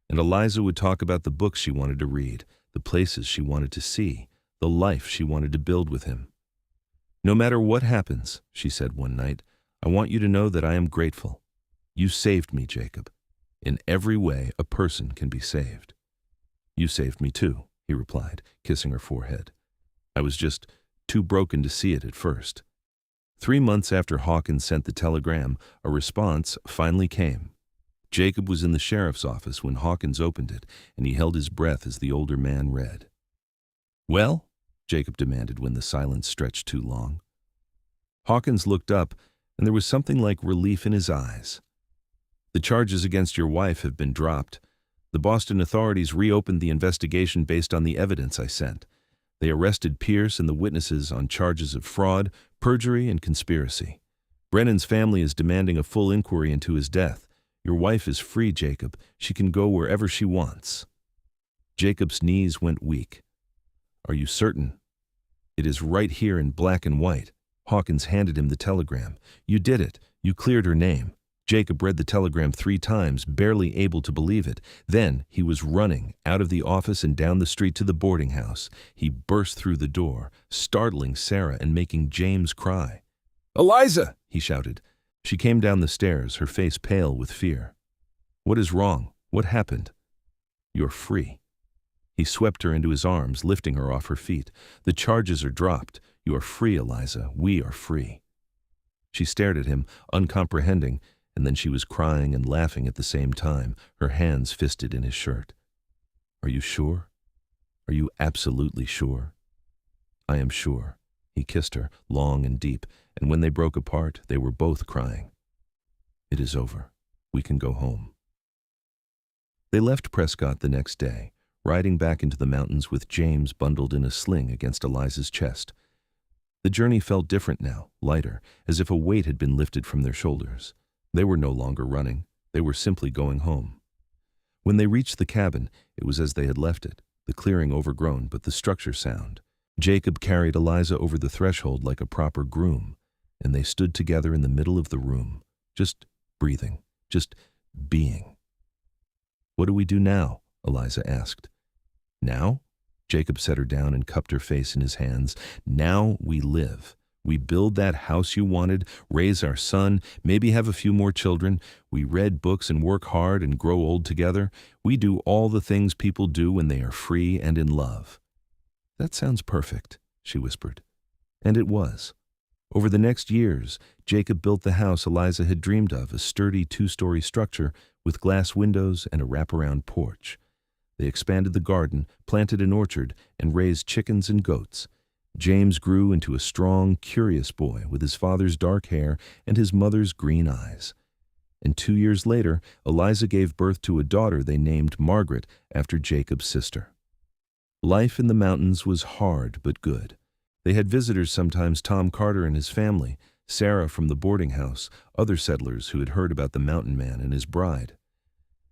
And Eliza would talk about the books she wanted to read, the places she wanted to see, the life she wanted to build with him. "No matter what happens," she said one night, "I want you to know that I am grateful. You saved me, Jacob. In every way a person can be saved." "You saved me too," he replied, kissing her forehead. "I was just too broken to see it at first." 3 months after Hawkins sent the telegram, a response finally came. Jacob was in the sheriff's office when Hawkins opened it, and he held his breath as the older man read. "Well?" Jacob demanded when the silence stretched too long. Hawkins looked up, and there was something like relief in his eyes. "The charges against your wife have been dropped. The Boston authorities reopened the investigation based on the evidence I sent. They arrested Pierce and the witnesses on charges of fraud, perjury, and conspiracy. Brennan's family is demanding a full inquiry into his death. Your wife is free, Jacob. She can go wherever she wants." Jacob's knees went weak. "Are you certain?" "It is right here in black and white." Hawkins handed him the telegram. "You did it. You cleared her name." Jacob read the telegram 3 times, barely able to believe it. Then he was running out of the office and down the street to the boarding house. He burst through the door, startling Sarah and making James cry. "Eliza!" he shouted. She came down the stairs, her face pale with fear. "What is wrong? What happened?" "You're free." He swept her into his arms, lifting her off her feet. "The charges are dropped. You are free, Eliza. We are free." She stared at him, uncomprehending, and then she was crying and laughing at the same time, her hands fisted in his shirt. "Are you sure? Are you absolutely sure?" "I am sure." He kissed her, long and deep, and when they broke apart, they were both crying. "It is over. We can go home." They left Prescott the next day, riding back into the mountains with James bundled in a sling against Eliza's chest. The journey felt different now, lighter, as if a weight had been lifted from their shoulders. They were no longer running. They were simply going home. When they reached the cabin, it was as they had left it, the clearing overgrown, but the structure sound. Jacob carried Eliza over the threshold like a proper groom, and they stood together in the middle of the room, just breathing, just being. "What do we do now?" Eliza asked. "Now?" Jacob set her down and cupped her face in his hands. "Now we live. We build that house you wanted, raise our son, maybe have a few more children. We read books and work hard and grow old together. We do all the things people do when they are free and in love." "That sounds perfect," she whispered. And it was. Over the next years, Jacob built the house Eliza had dreamed of, a sturdy 2-story structure with glass windows and a wraparound porch. They expanded the garden, planted an orchard, and raised chickens and goats. James grew into a strong, curious boy with his father's dark hair and his mother's green eyes. And 2 years later, Eliza gave birth to a daughter they named Margaret after Jacob's sister. Life in the mountains was hard but good. They had visitors sometimes, Tom Carter and his family, Sarah from the boarding house, other settlers who had heard about the mountain man and his bride.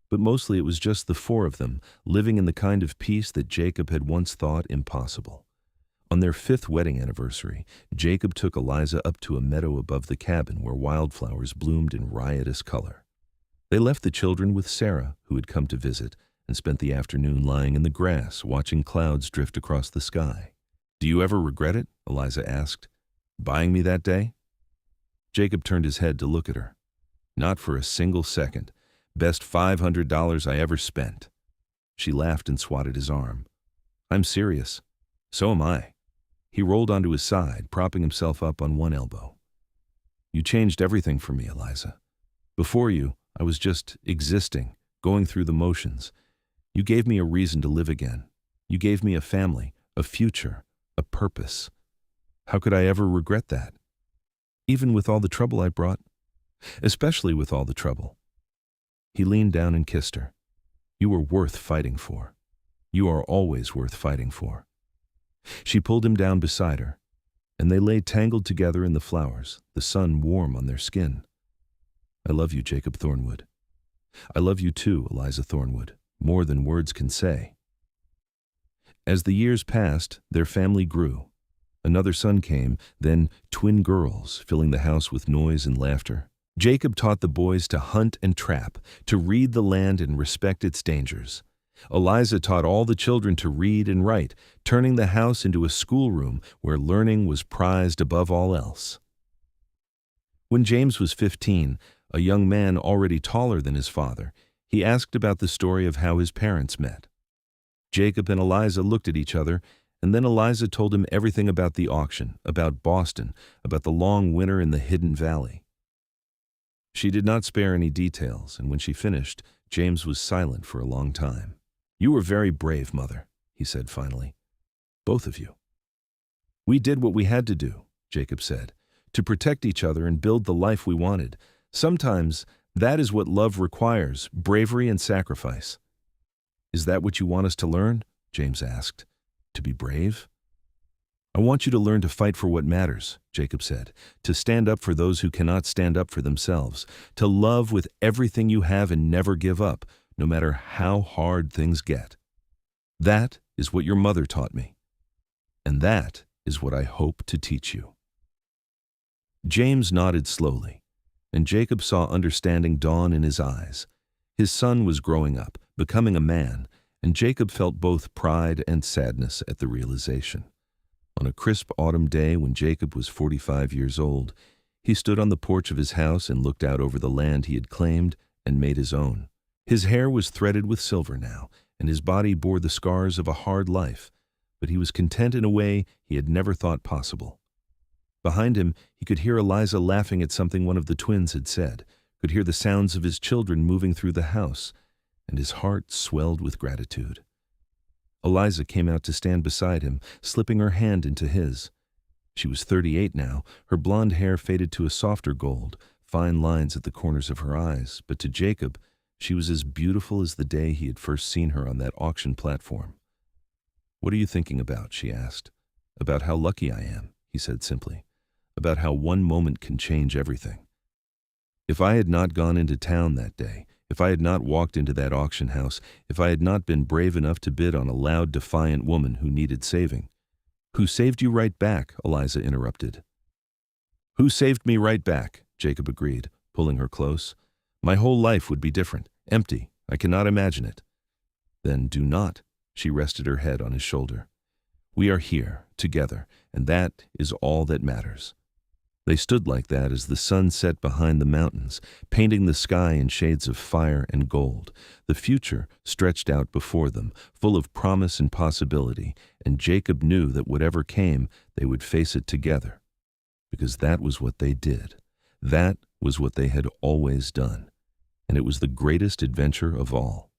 But mostly it was just the 4 of them, living in the kind of peace that Jacob had once thought impossible. On their 5th wedding anniversary, Jacob took Eliza up to a meadow above the cabin where wildflowers bloomed in riotous color. They left the children with Sarah, who had come to visit, and spent the afternoon lying in the grass, watching clouds drift across the sky. "Do you ever regret it?" Eliza asked. "Buying me that day?" Jacob turned his head to look at her. "Not for a single second. Best $500 I ever spent." She laughed and swatted his arm. "I'm serious. So am I." He rolled onto his side, propping himself up on one elbow. "You changed everything for me, Eliza. Before you, I was just existing, going through the motions. You gave me a reason to live again. You gave me a family, a future, a purpose. How could I ever regret that? Even with all the trouble I brought? Especially with all the trouble." He leaned down and kissed her. "You were worth fighting for. You are always worth fighting for." She pulled him down beside her, and they lay tangled together in the flowers, the sun warm on their skin. "I love you, Jacob Thornwood. I love you too, Eliza Thornwood, more than words can say." As the years passed, their family grew. Another son came, then twin girls, filling the house with noise and laughter. Jacob taught the boys to hunt and trap, to read the land and respect its dangers. Eliza taught all the children to read and write, turning the house into a schoolroom where learning was prized above all else. When James was 15, a young man already taller than his father, he asked about the story of how his parents met. Jacob and Eliza looked at each other, and then Eliza told him everything about the auction, about Boston, about the long winter in the Hidden Valley. She did not spare any details, and when she finished, James was silent for a long time. "You were very brave, Mother," he said finally. "Both of you." "We did what we had to do," Jacob said, "to protect each other and build the life we wanted. Sometimes that is what love requires, bravery and sacrifice." "Is that what you want us to learn?" James asked. "To be brave?" "I want you to learn to fight for what matters," Jacob said, "to stand up for those who cannot stand up for themselves, to love with everything you have and never give up, no matter how hard things get. That is what your mother taught me, and that is what I hope to teach you." James nodded slowly, and Jacob saw understanding dawn in his eyes. His son was growing up, becoming a man, and Jacob felt both pride and sadness at the realization. On a crisp autumn day when Jacob was 45 years old, he stood on the porch of his house and looked out over the land he had claimed and made his own. His hair was threaded with silver now, and his body bore the scars of a hard life, but he was content in a way he had never thought possible. Behind him, he could hear Eliza laughing at something one of the twins had said, could hear the sounds of his children moving through the house, and his heart swelled with gratitude. Eliza came out to stand beside him, slipping her hand into his. She was 38 now, her blonde hair faded to a softer gold, fine lines at the corners of her eyes, but to Jacob, she was as beautiful as the day he had first seen her on that auction platform. "What are you thinking about?" she asked. "About how lucky I am," he said simply. "About how one moment can change everything. If I had not gone into town that day, if I had not walked into that auction house, if I had not been brave enough to bid on a loud, defiant woman who needed saving—" "Who saved you right back," Eliza interrupted. "Who saved me right back," Jacob agreed, pulling her close. "My whole life would be different, empty. I cannot imagine it." "Then do not." She rested her head on his shoulder. "We are here, together, and that is all that matters." They stood like that as the sun set behind the mountains, painting the sky in shades of fire and gold. The future stretched out before them, full of promise and possibility, and Jacob knew that whatever came, they would face it together. Because that was what they did. That was what they had always done. And it was the greatest adventure of all.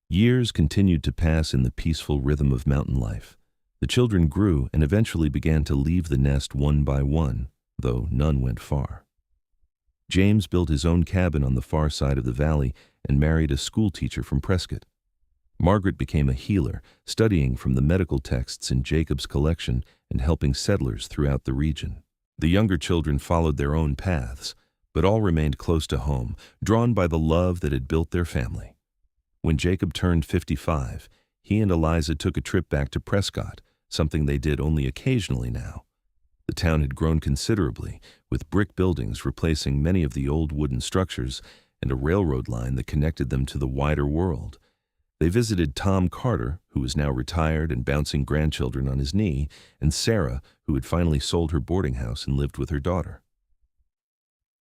Years continued to pass in the peaceful rhythm of mountain life. The children grew and eventually began to leave the nest one by one, though none went far. James built his own cabin on the far side of the valley and married a schoolteacher from Prescott. Margaret became a healer, studying from the medical texts in Jacob's collection and helping settlers throughout the region. The younger children followed their own paths, but all remained close to home, drawn by the love that had built their family. When Jacob turned 55, he and Eliza took a trip back to Prescott, something they did only occasionally now. The town had grown considerably, with brick buildings replacing many of the old wooden structures and a railroad line that connected them to the wider world. They visited Tom Carter, who was now retired and bouncing grandchildren on his knee, and Sarah, who had finally sold her boarding house and lived with her daughter.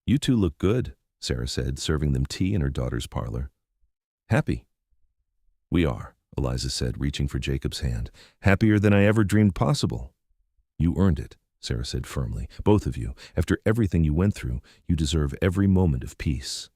"You two look good," Sarah said, serving them tea in her daughter's parlor. "Happy." "We are," Eliza said, reaching for Jacob's hand. "Happier than I ever dreamed possible." "You earned it," Sarah said firmly. "Both of you. After everything you went through, you deserve every moment of peace."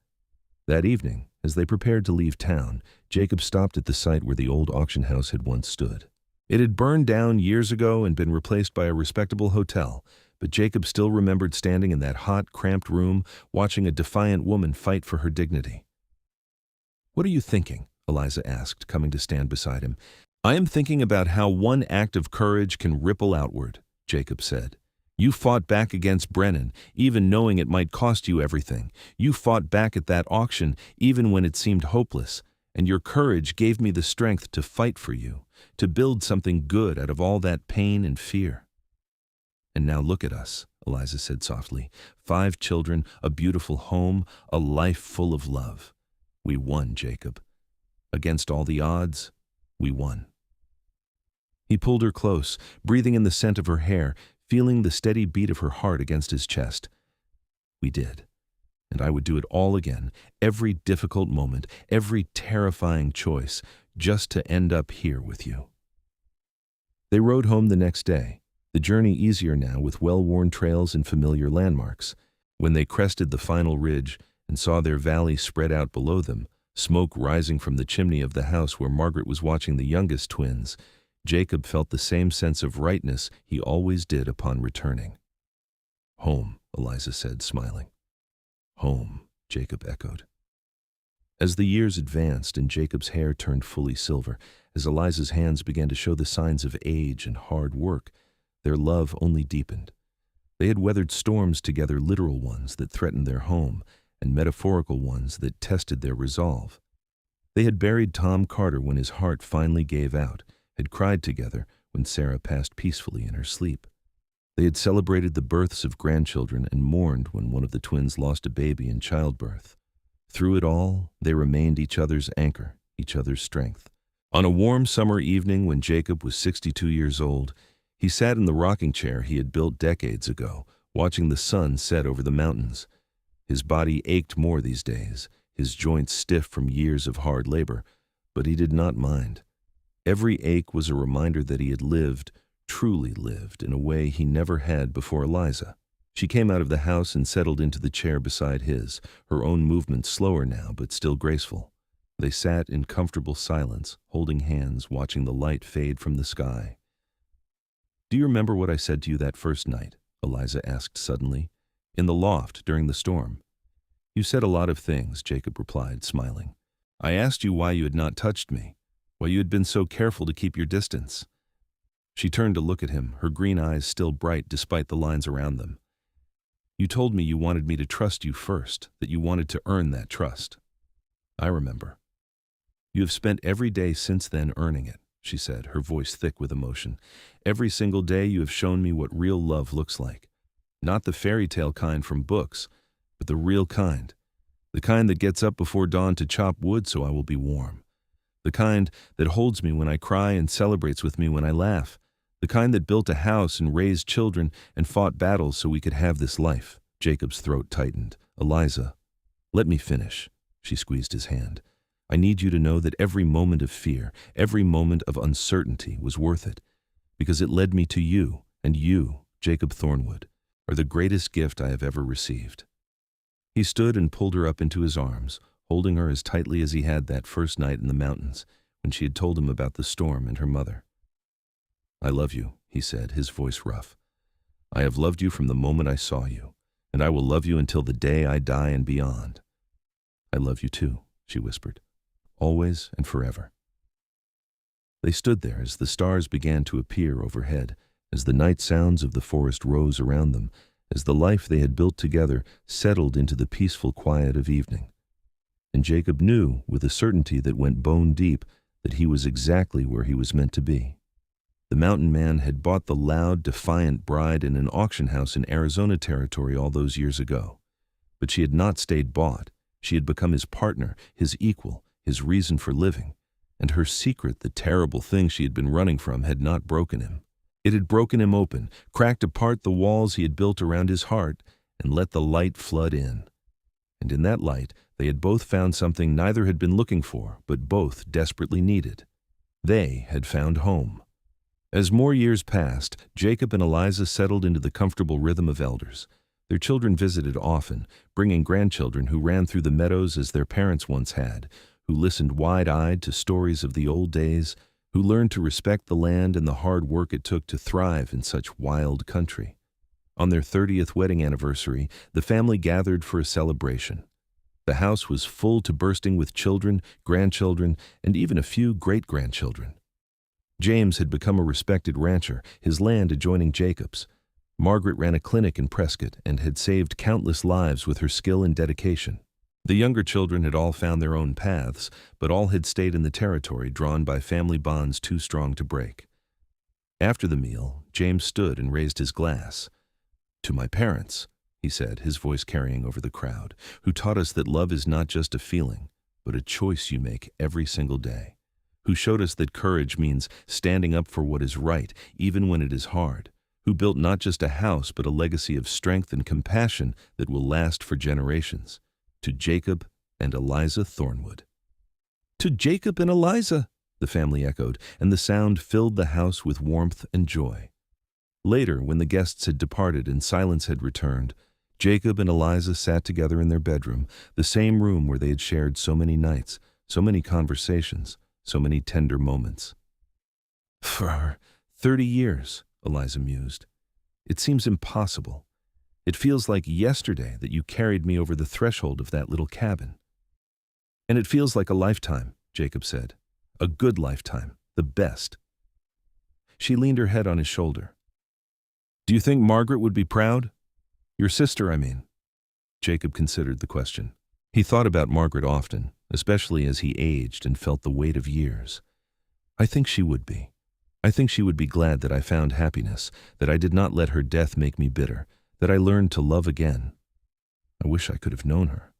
That evening, as they prepared to leave town, Jacob stopped at the site where the old auction house had once stood. It had burned down years ago and been replaced by a respectable hotel, but Jacob still remembered standing in that hot, cramped room, watching a defiant woman fight for her dignity. "What are you thinking?" Eliza asked, coming to stand beside him. "I am thinking about how one act of courage can ripple outward," Jacob said. "You fought back against Brennan, even knowing it might cost you everything. You fought back at that auction, even when it seemed hopeless, and your courage gave me the strength to fight for you, to build something good out of all that pain and fear." "And now look at us," Eliza said softly. 5 children, a beautiful home, a life full of love. We won, Jacob. Against all the odds, we won. He pulled her close, breathing in the scent of her hair, feeling the steady beat of her heart against his chest. We did. And I would do it all again, every difficult moment, every terrifying choice, just to end up here with you. They rode home the next day, the journey easier now with well-worn trails and familiar landmarks. When they crested the final ridge and saw their valley spread out below them, smoke rising from the chimney of the house where Margaret was watching the youngest twins, Jacob felt the same sense of rightness he always did upon returning. "Home," Eliza said, smiling. "Home," Jacob echoed. As the years advanced and Jacob's hair turned fully silver, as Eliza's hands began to show the signs of age and hard work, their love only deepened. They had weathered storms together, literal ones that threatened their home, and metaphorical ones that tested their resolve. They had buried Tom Carter when his heart finally gave out, had cried together when Sarah passed peacefully in her sleep. They had celebrated the births of grandchildren and mourned when one of the twins lost a baby in childbirth. Through it all, they remained each other's anchor, each other's strength. On a warm summer evening when Jacob was 62 years old, he sat in the rocking chair he had built decades ago, watching the sun set over the mountains. His body ached more these days, his joints stiff from years of hard labor, but he did not mind. Every ache was a reminder that he had lived, truly lived, in a way he never had before Eliza. She came out of the house and settled into the chair beside his, her own movements slower now but still graceful. They sat in comfortable silence, holding hands, watching the light fade from the sky. "Do you remember what I said to you that first night?" Eliza asked suddenly. "In the loft during the storm." "You said a lot of things," Jacob replied, smiling. "I asked you why you had not touched me, why you had been so careful to keep your distance." She turned to look at him, her green eyes still bright despite the lines around them. "You told me you wanted me to trust you first, that you wanted to earn that trust." "I remember." "You have spent every day since then earning it," she said, her voice thick with emotion. "Every single day you have shown me what real love looks like. Not the fairy tale kind from books, but the real kind. The kind that gets up before dawn to chop wood so I will be warm. The kind that holds me when I cry and celebrates with me when I laugh. The kind that built a house and raised children and fought battles so we could have this life." Jacob's throat tightened. "Eliza, let me finish." She squeezed his hand. "I need you to know that every moment of fear, every moment of uncertainty was worth it, because it led me to you, and you, Jacob Thornwood, are the greatest gift I have ever received." He stood and pulled her up into his arms, holding her as tightly as he had that first night in the mountains, when she had told him about the storm and her mother. "I love you," he said, his voice rough. "I have loved you from the moment I saw you, and I will love you until the day I die and beyond." "I love you too," she whispered, "always and forever." They stood there as the stars began to appear overhead, as the night sounds of the forest rose around them, as the life they had built together settled into the peaceful quiet of evening. And Jacob knew, with a certainty that went bone deep, that he was exactly where he was meant to be. The mountain man had bought the loud, defiant bride in an auction house in Arizona territory all those years ago. But she had not stayed bought. She had become his partner, his equal, his reason for living. And her secret, the terrible thing she had been running from, had not broken him. It had broken him open, cracked apart the walls he had built around his heart, and let the light flood in. And in that light, they had both found something neither had been looking for, but both desperately needed. They had found home. As more years passed, Jacob and Eliza settled into the comfortable rhythm of elders. Their children visited often, bringing grandchildren who ran through the meadows as their parents once had, who listened wide-eyed to stories of the old days, who learned to respect the land and the hard work it took to thrive in such wild country. On their 30th wedding anniversary, the family gathered for a celebration. The house was full to bursting with children, grandchildren, and even a few great-grandchildren. James had become a respected rancher, his land adjoining Jacob's. Margaret ran a clinic in Prescott and had saved countless lives with her skill and dedication. The younger children had all found their own paths, but all had stayed in the territory drawn by family bonds too strong to break. After the meal, James stood and raised his glass. "To my parents," he said, his voice carrying over the crowd, "who taught us that love is not just a feeling, but a choice you make every single day, who showed us that courage means standing up for what is right, even when it is hard, who built not just a house but a legacy of strength and compassion that will last for generations. To Jacob and Eliza Thornwood. To Jacob and Eliza, the family echoed, and the sound filled the house with warmth and joy. Later, when the guests had departed and silence had returned, Jacob and Eliza sat together in their bedroom, the same room where they had shared so many nights, so many conversations, so many tender moments. For 30 years, Eliza mused. It seems impossible. It feels like yesterday that you carried me over the threshold of that little cabin. And it feels like a lifetime, Jacob said. A good lifetime, the best. She leaned her head on his shoulder. Do you think Margaret would be proud? Your sister, I mean. Jacob considered the question. He thought about Margaret often, especially as he aged and felt the weight of years. I think she would be. I think she would be glad that I found happiness, that I did not let her death make me bitter, that I learned to love again. I wish I could have known her.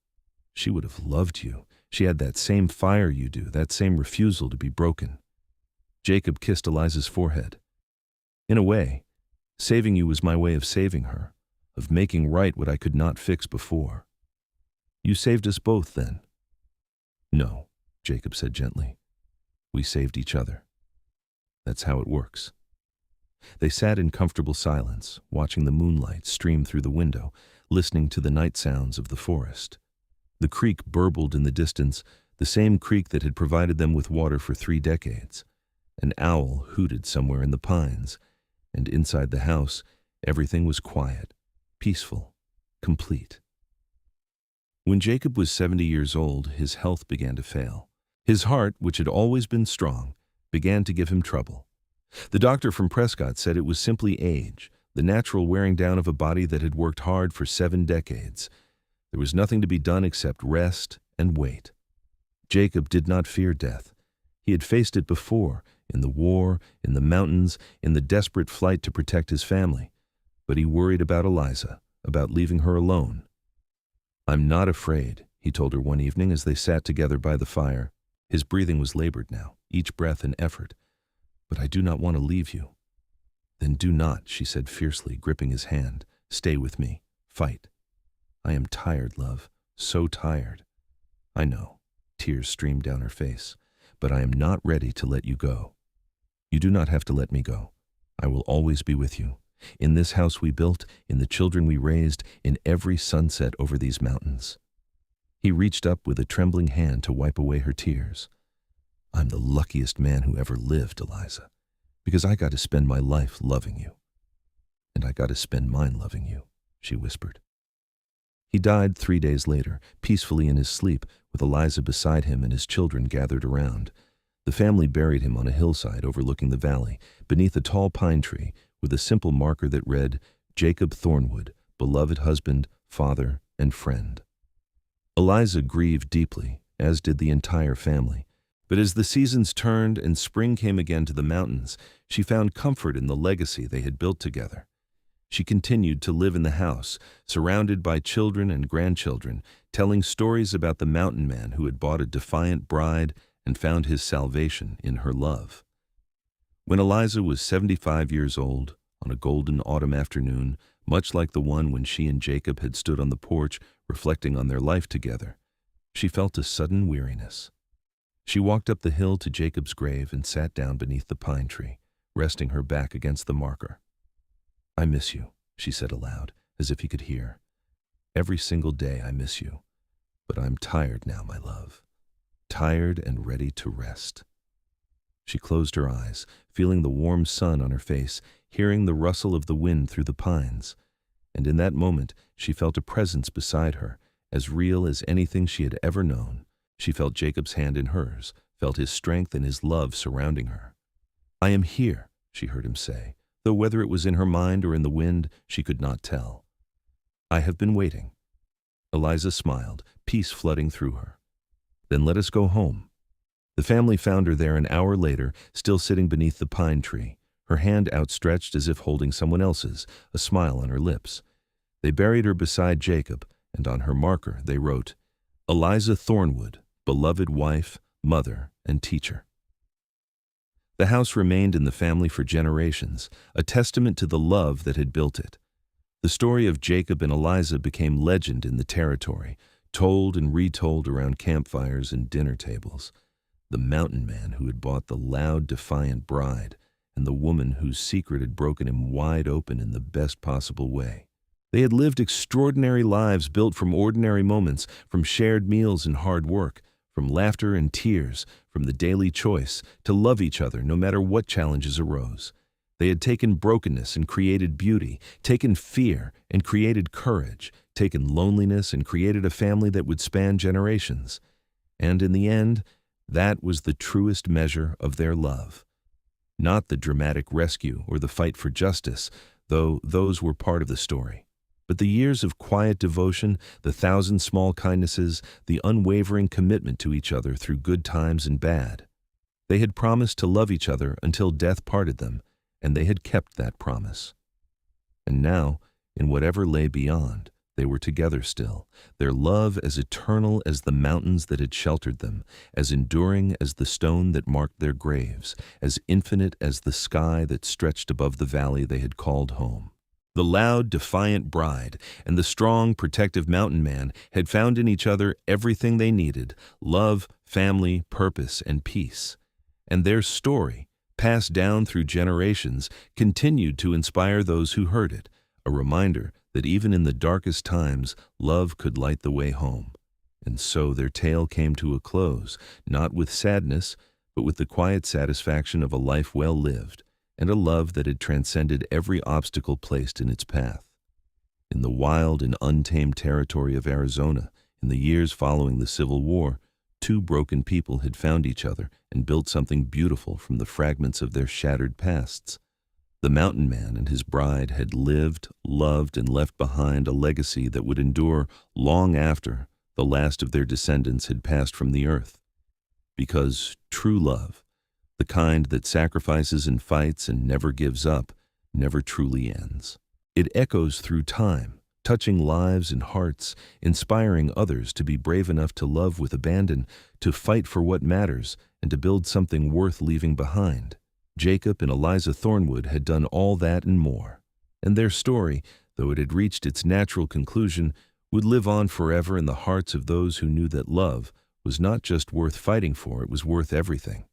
She would have loved you. She had that same fire you do, that same refusal to be broken. Jacob kissed Eliza's forehead. In a way, saving you was my way of saving her, of making right what I could not fix before. You saved us both then. No, Jacob said gently. We saved each other. That's how it works. They sat in comfortable silence, watching the moonlight stream through the window, listening to the night sounds of the forest. The creek burbled in the distance, the same creek that had provided them with water for 3 decades. An owl hooted somewhere in the pines, and inside the house, everything was quiet, peaceful, complete. When Jacob was 70 years old, his health began to fail. His heart, which had always been strong, began to give him trouble. The doctor from Prescott said it was simply age, the natural wearing down of a body that had worked hard for 7 decades. There was nothing to be done except rest and wait. Jacob did not fear death. He had faced it before, in the war, in the mountains, in the desperate flight to protect his family. But he worried about Eliza, about leaving her alone. I'm not afraid, he told her one evening as they sat together by the fire. His breathing was labored now, each breath an effort. But I do not want to leave you. Then do not, she said fiercely, gripping his hand. Stay with me. Fight. I am tired, love. So tired. I know. Tears streamed down her face. But I am not ready to let you go. You do not have to let me go. I will always be with you. In this house we built, in the children we raised, in every sunset over these mountains. He reached up with a trembling hand to wipe away her tears. I'm the luckiest man who ever lived, Eliza, because I got to spend my life loving you. And I got to spend mine loving you, she whispered. He died 3 days later, peacefully in his sleep, with Eliza beside him and his children gathered around. The family buried him on a hillside overlooking the valley, beneath a tall pine tree, with a simple marker that read, Jacob Thornwood, beloved husband, father, and friend. Eliza grieved deeply, as did the entire family. But as the seasons turned and spring came again to the mountains, she found comfort in the legacy they had built together. She continued to live in the house, surrounded by children and grandchildren, telling stories about the mountain man who had bought a defiant bride and found his salvation in her love. When Eliza was 75 years old, on a golden autumn afternoon, much like the one when she and Jacob had stood on the porch reflecting on their life together, she felt a sudden weariness. She walked up the hill to Jacob's grave and sat down beneath the pine tree, resting her back against the marker. I miss you, she said aloud, as if he could hear. Every single day I miss you, but I'm tired now, my love. Tired and ready to rest. She closed her eyes, feeling the warm sun on her face, hearing the rustle of the wind through the pines. And in that moment, she felt a presence beside her, as real as anything she had ever known. She felt Jacob's hand in hers, felt his strength and his love surrounding her. I am here, she heard him say, though whether it was in her mind or in the wind, she could not tell. I have been waiting. Eliza smiled, peace flooding through her. Then let us go home. The family found her there an hour later, still sitting beneath the pine tree, her hand outstretched as if holding someone else's, a smile on her lips. They buried her beside Jacob, and on her marker they wrote, Eliza Thornwood, beloved wife, mother, and teacher. The house remained in the family for generations, a testament to the love that had built it. The story of Jacob and Eliza became legend in the territory, told and retold around campfires and dinner tables. The mountain man who had bought the loud, defiant bride, and the woman whose secret had broken him wide open in the best possible way. They had lived extraordinary lives built from ordinary moments, from shared meals and hard work, from laughter and tears, from the daily choice to love each other no matter what challenges arose. They had taken brokenness and created beauty, taken fear and created courage, taken loneliness and created a family that would span generations. And in the end, that was the truest measure of their love. Not the dramatic rescue or the fight for justice, though those were part of the story, but the years of quiet devotion, the thousand small kindnesses, the unwavering commitment to each other through good times and bad. They had promised to love each other until death parted them, and they had kept that promise. And now, in whatever lay beyond, they were together still, their love as eternal as the mountains that had sheltered them, as enduring as the stone that marked their graves, as infinite as the sky that stretched above the valley they had called home. The loud, defiant bride and the strong, protective mountain man had found in each other everything they needed: love, family, purpose, and peace. And their story, passed down through generations, continued to inspire those who heard it, a reminder that even in the darkest times, love could light the way home. And so their tale came to a close, not with sadness, but with the quiet satisfaction of a life well lived, and a love that had transcended every obstacle placed in its path. In the wild and untamed territory of Arizona, in the years following the Civil War, two broken people had found each other and built something beautiful from the fragments of their shattered pasts. The mountain man and his bride had lived, loved, and left behind a legacy that would endure long after the last of their descendants had passed from the earth. Because true love, the kind that sacrifices and fights and never gives up, never truly ends. It echoes through time, touching lives and hearts, inspiring others to be brave enough to love with abandon, to fight for what matters, and to build something worth leaving behind. Jacob and Eliza Thornwood had done all that and more, and their story, though it had reached its natural conclusion, would live on forever in the hearts of those who knew that love was not just worth fighting for, it was worth everything.